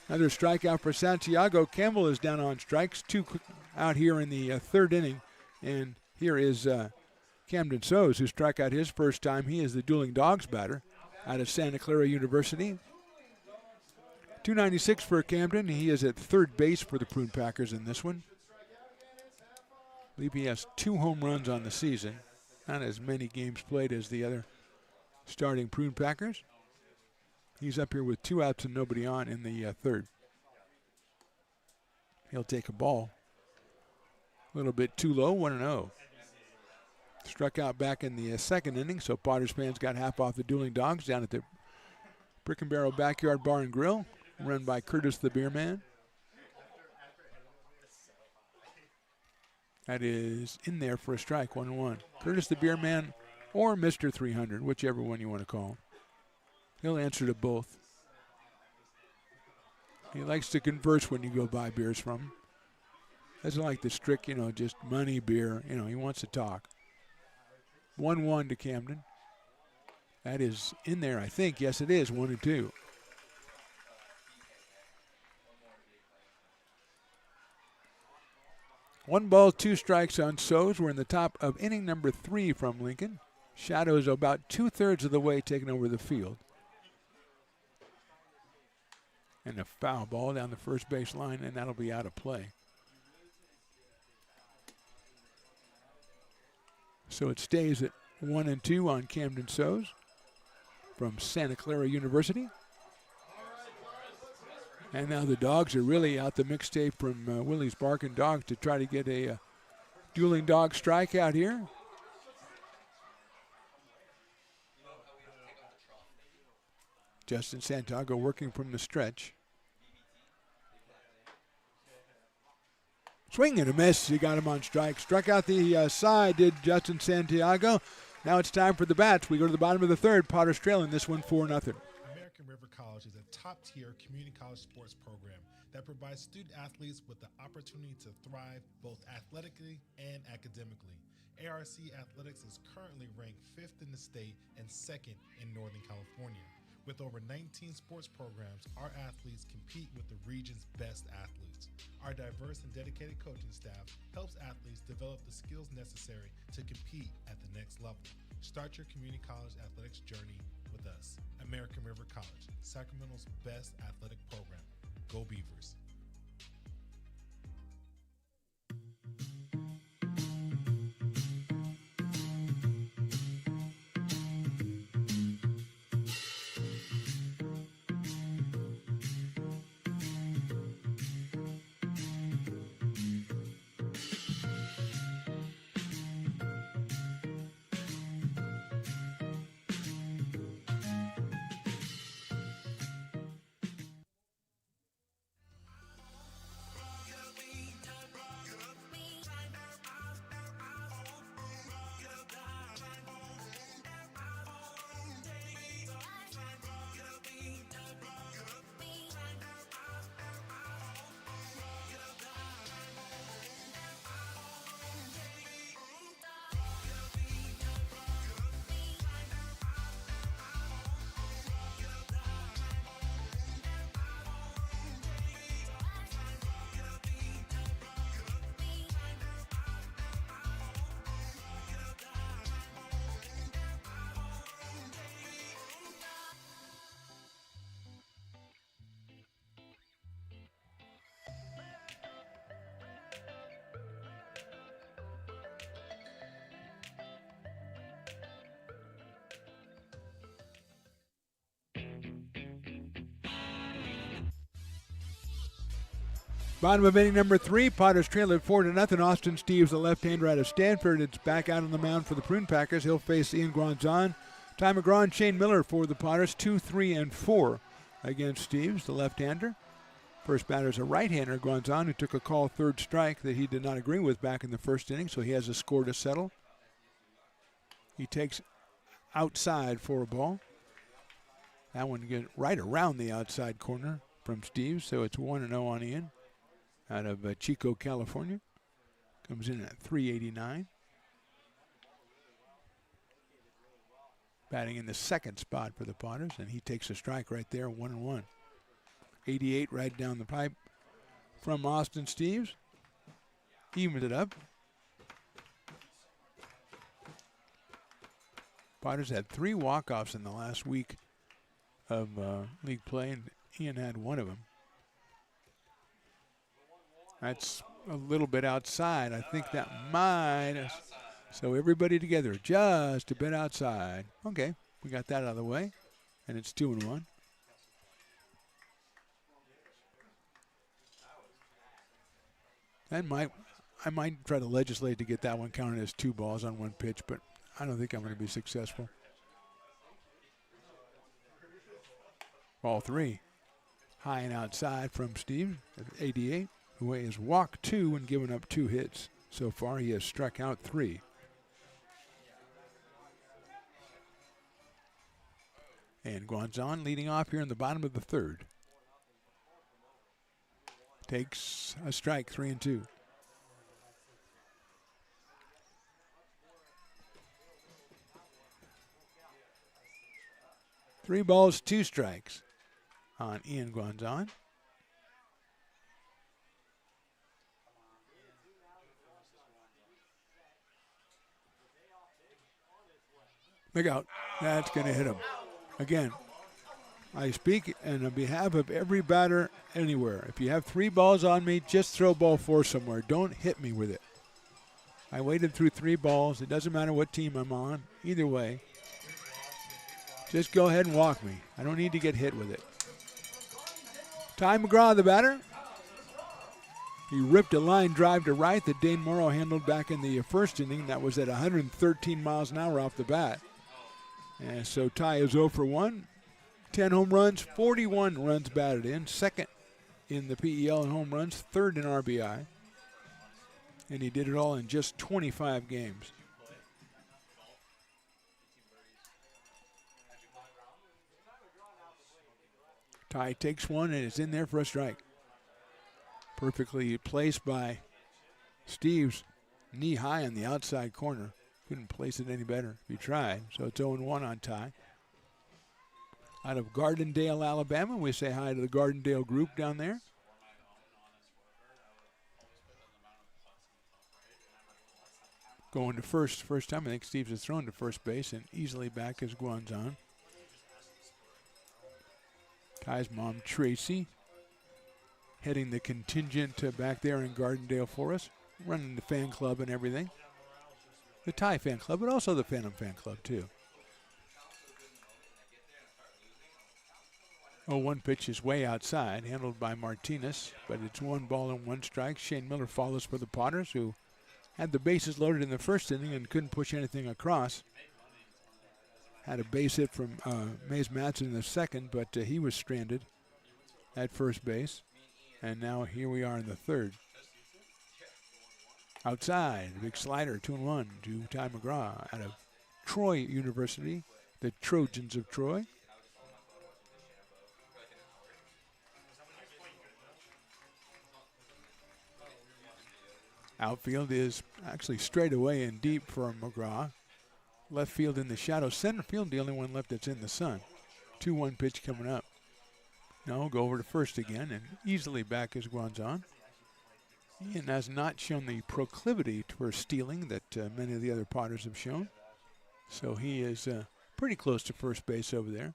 Another strikeout for Santiago. Campbell is down on strikes. 2 out here in the 3rd inning. And here is Camden Sows, who struck out his first time. He is the Dueling Dogs batter out of Santa Clara University. 296 for Camden. He is at 3rd base for the Prune Packers in this one. I believe he has 2 home runs on the season. Not as many games played as the other starting Prune Packers. He's up here with 2 outs and nobody on in the 3rd. He'll take a ball. A little bit too low, 1-0. Struck out back in the 2nd inning, so Potters fans got half off the Dueling Dogs down at the Brick and Barrel Backyard Bar and Grill, run by Curtis the Beer Man. That is in there for a strike, 1-1. Curtis the Beer Man or Mr. 300, whichever one you want to call him. He'll answer to both. He likes to converse when you go buy beers from him. Doesn't like the strict, just money beer. He wants to talk. 1-1 to Camden. That is in there, I think. Yes, it is, 1-2. One ball, 2 strikes on Sows. We're in the top of inning number 3 from Lincoln. Shadows about 2/3 of the way taking over the field. And a foul ball down the first base line, and that'll be out of play. So it stays at 1-2 on Camden Sows from Santa Clara University. And now the Dogs are really out the mixtape from Willie's Barking Dogs to try to get a dueling dog strikeout here. Justin Santiago working from the stretch. Swing and a miss. He got him on strike. Struck out the side, did Justin Santiago. Now it's time for the bats. We go to the bottom of the third. Potter's trailing this one 4-0. American River College is a top-tier community college sports program that provides student athletes with the opportunity to thrive both athletically and academically. ARC Athletics is currently ranked 5th in the state and 2nd in Northern California. With over 19 sports programs, our athletes compete with the region's best athletes. Our diverse and dedicated coaching staff helps athletes develop the skills necessary to compete at the next level. Start your community college athletics journey with us. American River College, Sacramento's best athletic program. Go Beavers. Bottom of inning number 3, Potters trail at 4-0. Austin Steves, the left-hander out of Stanford, it's back out on the mound for the Prune Packers. He'll face Ian Granzon. Ty McGraw and Shane Miller for the Potters, 2, 3, and 4 against Steves, the left-hander. First batter is a right-hander, Granzon, who took a call third strike that he did not agree with back in the first inning, so he has a score to settle. He takes outside for a ball. That one gets right around the outside corner from Steves, so it's 1-0 on Ian. Out of Chico, California. Comes in at 389. Batting in the second spot for the Potters, and he takes a strike right there, 1-1. 88 right down the pipe from Austin Steves. Evens it up. Potters had 3 walk-offs in the last week of league play, and Ian had one of them. That's a little bit outside. I think that might. So everybody together, just a bit outside. Okay, we got that out of the way, and it's 2-1. I might try to legislate to get that one counted as 2 balls on 1 pitch, but I don't think I'm going to be successful. Ball 3, high and outside from Steve at 88. Who has walked 2 and given up 2 hits. So far, he has struck out 3. And Granzon leading off here in the bottom of the third. Takes a strike, 3-2. Three balls, 2 strikes on Ian Granzon. Look out. That's going to hit him. Again, I speak on behalf of every batter anywhere. If you have 3 balls on me, just throw ball 4 somewhere. Don't hit me with it. I waited through 3 balls. It doesn't matter what team I'm on. Either way, just go ahead and walk me. I don't need to get hit with it. Ty McGraw, the batter. He ripped a line drive to right that Dane Morrow handled back in the first inning. That was at 113 miles an hour off the bat. And so Ty is 0 for 1. 10 home runs, 41 runs batted in. Second in the PEL in home runs, third in RBI. And he did it all in just 25 games. Ty takes one and it's in there for a strike. Perfectly placed by Steves, knee high on the outside corner. Couldn't place it any better if he tried. So it's 0-1 on Ty. Out of Gardendale, Alabama, we say hi to the Gardendale group down there. Going to first time. I think Steves has thrown to first base, and easily back is Guanzon. Ty's mom, Tracy, heading the contingent back there in Gardendale for us, running the fan club and everything. The Ty fan club, but also the Phantom fan club, too. 0-1 pitch is way outside, handled by Martinez, but it's 1 ball and 1 strike. Shane Miller follows for the Potters, who had the bases loaded in the first inning and couldn't push anything across. Had a base hit from Mays Madsen in the second, but he was stranded at first base. And now here we are in the third. Outside, big slider, 2-1 to Ty McGraw out of Troy University, the Trojans of Troy. Outfield is actually straight away and deep for McGraw. Left field in the shadow. Center field, the only one left that's in the sun. 2-1 pitch coming up. No, go over to first again, and easily back is Guanzon. Ian has not shown the proclivity towards stealing that many of the other Potters have shown. So he is pretty close to first base over there.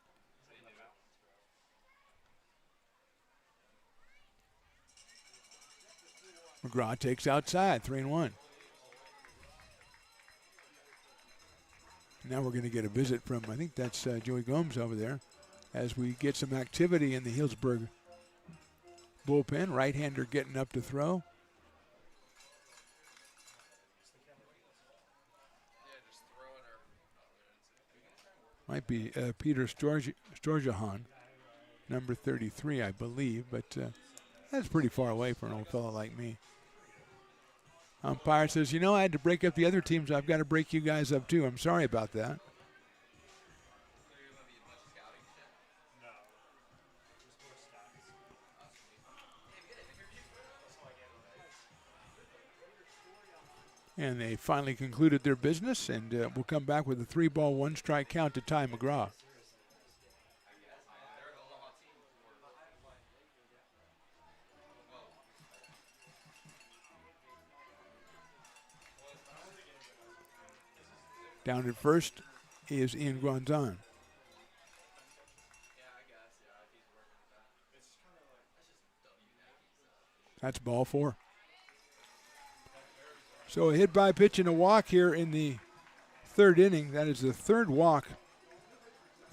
McGraw takes outside, 3-1. Now we're going to get a visit from, I think that's Joey Gomes over there, as we get some activity in the Healdsburg bullpen. Right-hander getting up to throw. Might be Peter Storjahan, number 33, I believe, but that's pretty far away for an old fellow like me. Umpire says, you know, I had to break up the other teams. I've got to break you guys up too. I'm sorry about that. And they finally concluded their business, and we'll come back with a 3-ball, 1-strike count to Ty McGraw. Down at first is Ian Guanzon. That's ball 4. So a hit by pitch and a walk here in the third inning. That is the third walk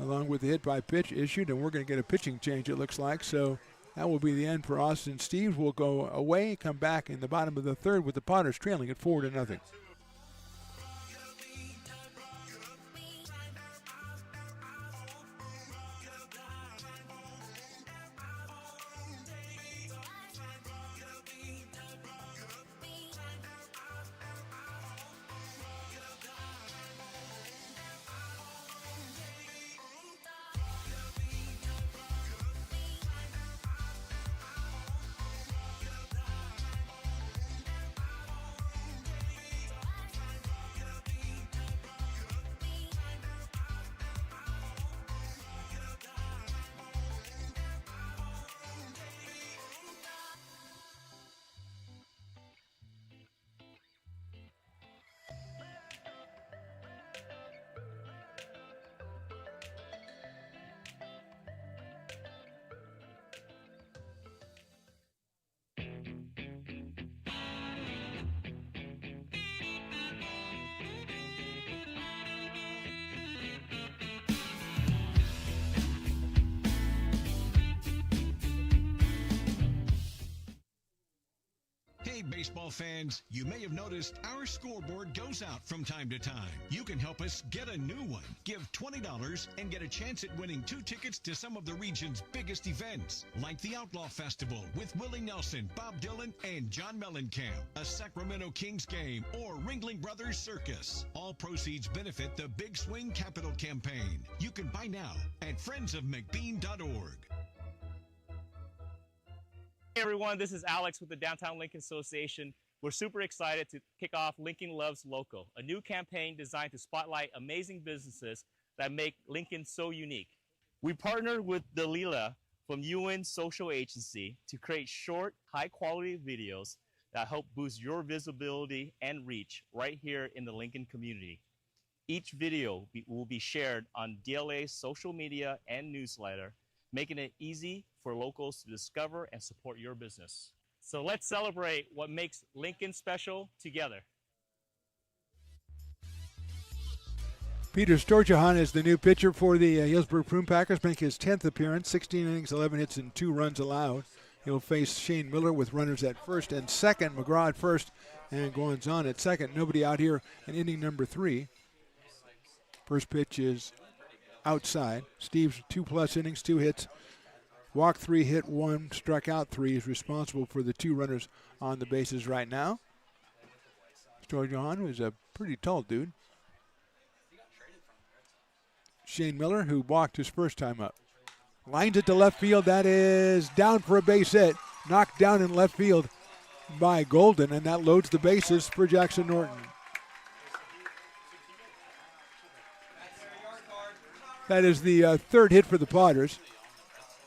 along with the hit by pitch issued, and we're going to get a pitching change, it looks like. So that will be the end for Austin Steves. We'll go away, come back in the bottom of the third with the Potters trailing at 4-0. Hey, baseball fans, you may have noticed our scoreboard goes out from time to time. You can help us get a new one. Give $20 and get a chance at winning 2 tickets to some of the region's biggest events, like the Outlaw Festival with Willie Nelson, Bob Dylan, and John Mellencamp, a Sacramento Kings game, or Ringling Brothers Circus. All proceeds benefit the Big Swing Capital Campaign. You can buy now at friendsofmcbean.org. Hey everyone, this is Alex with the Downtown Lincoln Association. We're super excited to kick off Lincoln Loves Local, a new campaign designed to spotlight amazing businesses that make Lincoln so unique. We partnered with Dalila from UN Social Agency to create short, high-quality videos that help boost your visibility and reach right here in the Lincoln community. Each video will be shared on DLA's social media and newsletter, making it easy for locals to discover and support your business. So let's celebrate what makes Lincoln special together. Peter Storjohan is the new pitcher for the Healdsburg Prune Packers, making his 10th appearance, 16 innings, 11 hits, and 2 runs allowed. He'll face Shane Miller with runners at first and second, McGraw at first, and Guanzon at second. Nobody out here in inning number 3. First pitch is outside. Steve's 2+ innings, 2 hits, walked 3, hit 1, struck out 3. Is responsible for the 2 runners on the bases right now. Storjohan was a pretty tall dude. Shane Miller, who walked his first time up. Lines it to left field. That is down for a base hit. Knocked down in left field by Golden, and that loads the bases for Jackson Norton. That is the 3rd hit for the Potters.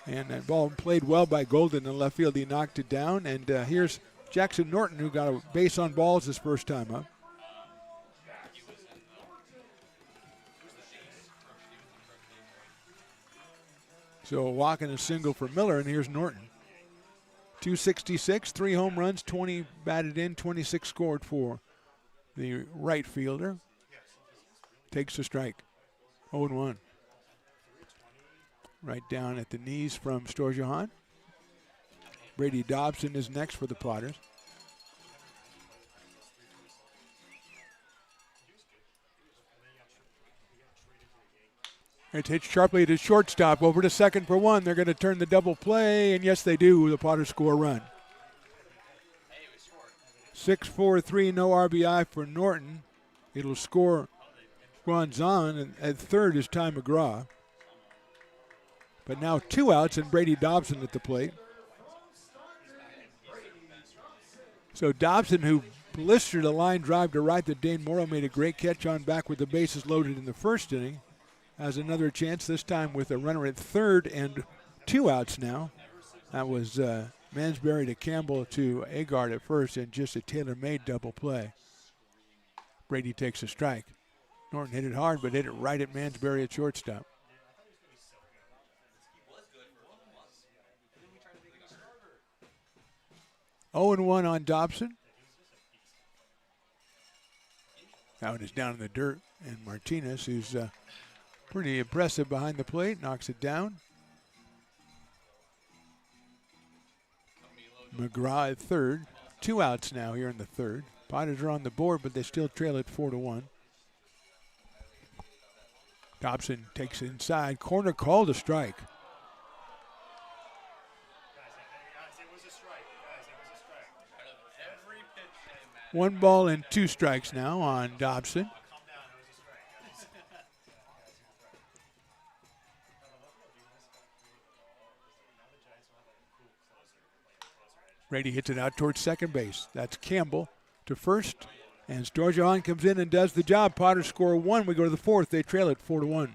And that ball played well by Golden in left field. He knocked it down. And here's Jackson Norton, who got a base on balls his first time up. So a walk and a single for Miller, and here's Norton. 266, 3 home runs, 20 batted in, 26 scored for the right fielder. Takes a strike. 0-1. Right down at the knees from Storjohan. Brady Dobson is next for the Potters. It's hit sharply to shortstop, over to second for 1. They're going to turn the double play, and yes, they do. The Potters score a run. 6-4-3, no RBI for Norton. It'll score Guanzon, and at third is Ty McGraw. But now 2 outs and Brady Dobson at the plate. So Dobson, who blistered a line drive to right that Dane Morrow made a great catch on back with the bases loaded in the first inning, has another chance, this time with a runner at third and 2 outs now. That was Mansberry to Campbell to Agard at first, and just a tailor-made double play. Brady takes a strike. Norton hit it hard, but hit it right at Mansberry at shortstop. Oh and 1 on Dobson. That one is down in the dirt, and Martinez, who's pretty impressive behind the plate, knocks it down. McGraw at third. 2 outs now here in the third. Potters are on the board, but they still trail it 4-1. Dobson takes it inside. Corner called a strike. One ball and 2 strikes now on Dobson. Brady hits it out towards second base. That's Campbell to first. And Storjohan comes in and does the job. Potters score 1. We go to the 4th. They trail it 4-1.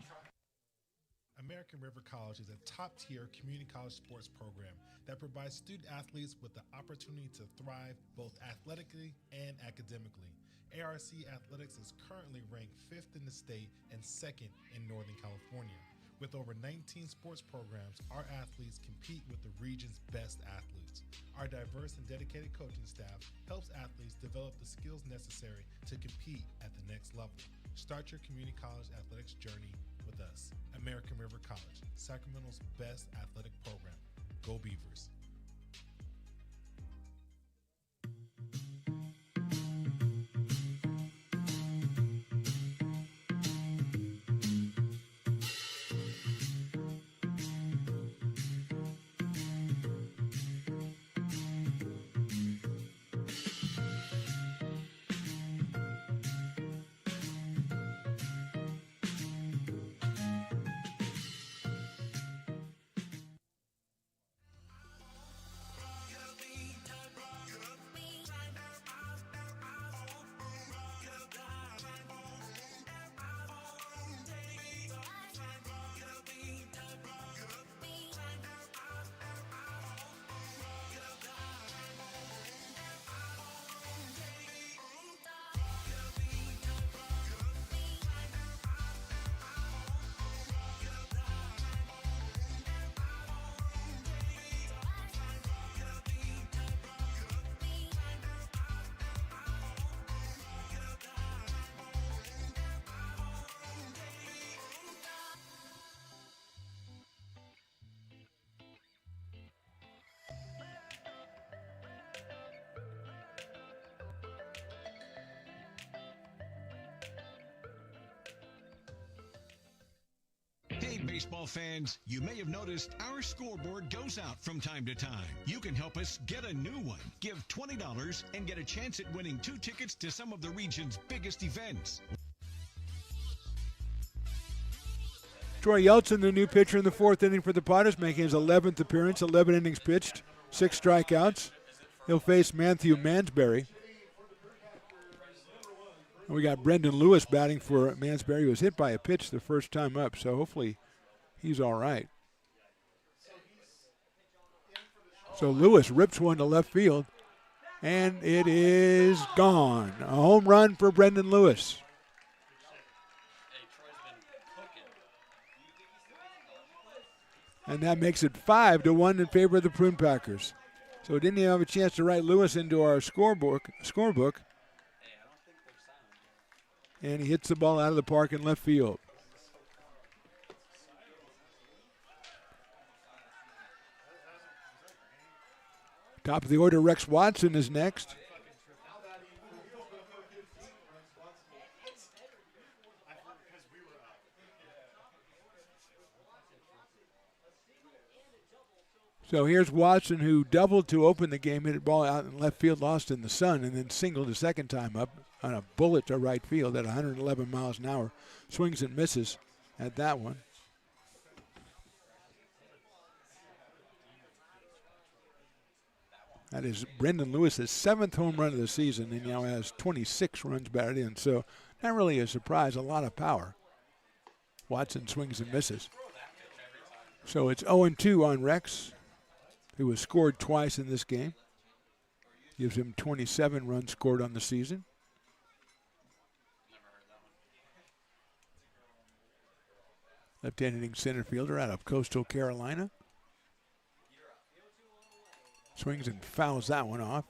American River College is a top-tier community college sports program that provides student athletes with the opportunity to thrive both athletically and academically. ARC Athletics is currently ranked 5th in the state and 2nd in Northern California. With over 19 sports programs, our athletes compete with the region's best athletes. Our diverse and dedicated coaching staff helps athletes develop the skills necessary to compete at the next level. Start your community college athletics journey with us. American River College, Sacramento's best athletic program. Go Beavers. Baseball fans, you may have noticed our scoreboard goes out from time to time. You can help us get a new one. Give $20 and get a chance at winning 2 tickets to some of the region's biggest events. Troy Yeltsin, the new pitcher in the 4th inning for the Potters, making his 11th appearance, 11 innings pitched, 6 strikeouts. He'll face Matthew Mansberry. We got Brendan Lewis batting for Mansberry, who was hit by a pitch the first time up, so hopefully he's all right. So Lewis rips one to left field, and it is gone. A home run for Brendan Lewis. And that makes it 5-1 in favor of the Prune Packers. So we didn't even have a chance to write Lewis into our scorebook. And he hits the ball out of the park in left field. Top of the order, Rex Watson is next. So here's Watson, who doubled to open the game, hit the ball out in left field, lost in the sun, and then singled a second time up on a bullet to right field at 111 miles an hour. Swings and misses at that one. That is Brendan Lewis's 7th home run of the season. He now has 26 runs batted in, so not really a surprise, a lot of power. Watson swings and misses. So it's 0-2 on Rex, who has scored twice in this game. Gives him 27 runs scored on the season. Left-handed center fielder out of Coastal Carolina. Swings and fouls that one off.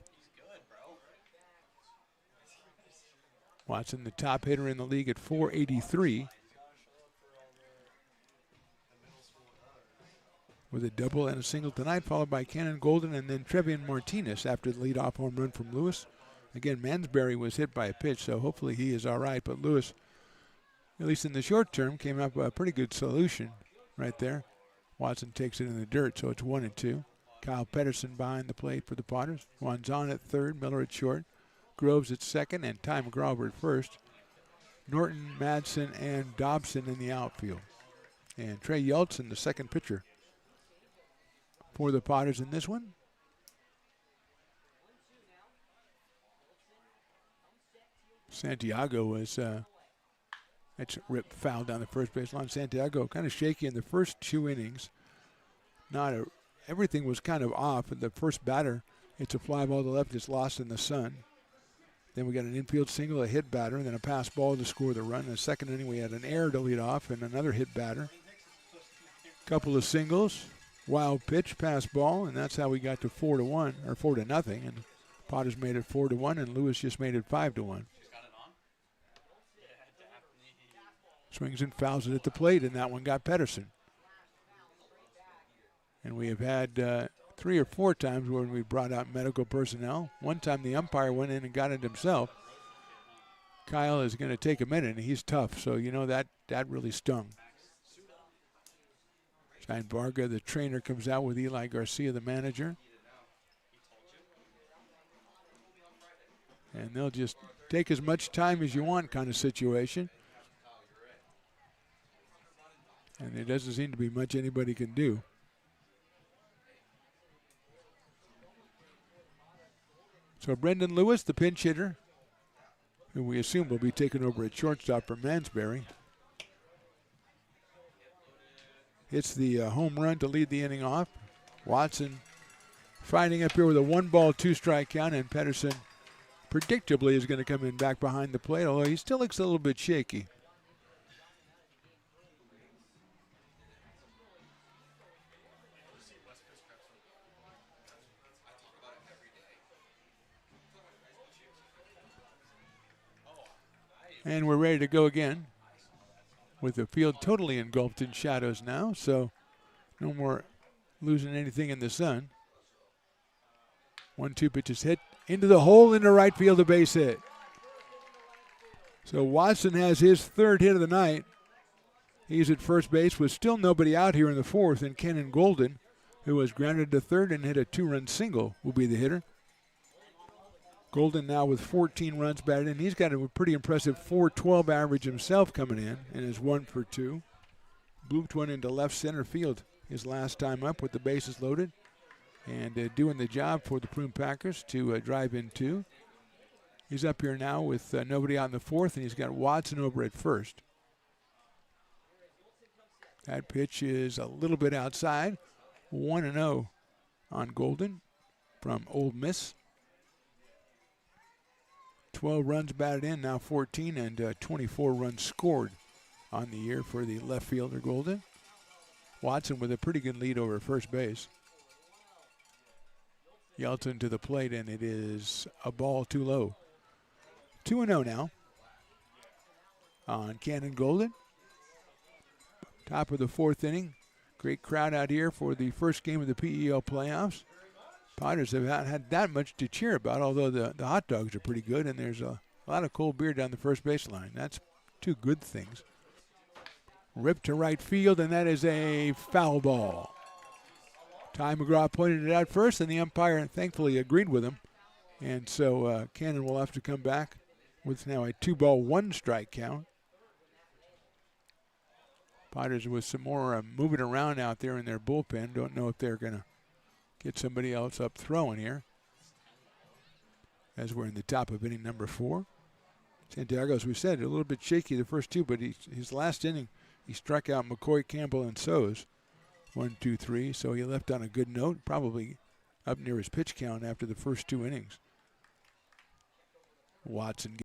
Watson, the top hitter in the league at 483. With a double and a single tonight, followed by Cannon Golden and then Trevian Martinez after the leadoff home run from Lewis. Again, Mansberry was hit by a pitch, so hopefully he is all right. But Lewis, at least in the short term, came up with a pretty good solution right there. Watson takes it in the dirt, so it's 1-2. Kyle Pedersen behind the plate for the Potters. Wanzan at third, Miller at short, Groves at second, and Ty McGraw at first. Norton, Madsen, and Dobson in the outfield. And Trey Yeltsin, the second pitcher for the Potters in this one. Santiago was that's ripped foul down the first base line. Santiago kind of shaky in the first 2 innings. Everything was kind of off. The first batter, it's a fly ball to left, it's lost in the sun. Then we got an infield single, a hit batter, and then a pass ball to score the run. In the second inning, we had an error to lead off and another hit batter. Couple of singles, wild pitch, pass ball, and that's how we got to 4-1 or 4-0. And Potters made it 4-1, and Lewis just made it 5-1. Swings and fouls it at the plate, and that one got Pedersen. And we have had 3 or 4 times when we brought out medical personnel. One time the umpire went in and got it himself. Kyle is going to take a minute, and he's tough, so you know that really stung. Shine Varga, the trainer, comes out with Eli Garcia, the manager. And they'll just take as much time as you want kind of situation. And there doesn't seem to be much anybody can do. So Brendan Lewis, the pinch hitter, who we assume will be taken over at shortstop for Mansberry, hits the home run to lead the inning off. Watson fighting up here with a 1-ball, 2-strike count, and Pedersen predictably is going to come in back behind the plate, although he still looks a little bit shaky. And we're ready to go again with the field totally engulfed in shadows now, so no more losing anything in the sun. 1-2 pitches hit into the hole into right field, a base hit. So Watson has his 3rd hit of the night, He's at first base with still nobody out here in the fourth, and Kenan Golden, who was grounded to third and hit a 2-run single, will be the hitter. Golden now with 14 runs batted in. He's got a pretty impressive .412 average himself coming in, and is 1 for 2. Blooped one into left center field his last time up with the bases loaded, and doing the job for the Prune Packers to drive in 2. He's up here now with nobody out in the fourth, and he's got Watson over at first. That pitch is a little bit outside. 1-0 on Golden from Ole Miss. 12 runs batted in, now 14, and 24 runs scored on the year for the left fielder Golden. Watson with a pretty good lead over first base. Yelton to the plate, and it is a ball too low. 2-0 now on Kenan Golden. Top of the fourth inning. Great crowd out here for the first game of the PEL playoffs. Potters have not had that much to cheer about, although the hot dogs are pretty good, and there's a lot of cold beer down the first baseline. That's two good things. Ripped to right field, and that is a foul ball. Ty McGraw pointed it out first, and the umpire thankfully agreed with him. And so Cannon will have to come back with now a 2-ball, 1-strike count. Potters with some more moving around out there in their bullpen. Don't know if they're going to get somebody else up throwing here, as we're in the top of inning number 4. Santiago, as we said, a little bit shaky the first two, but his last inning, he struck out McCoy, Campbell, and Soes. 1, 2, 3. So he left on a good note, probably up near his pitch count after the first 2 innings. Watson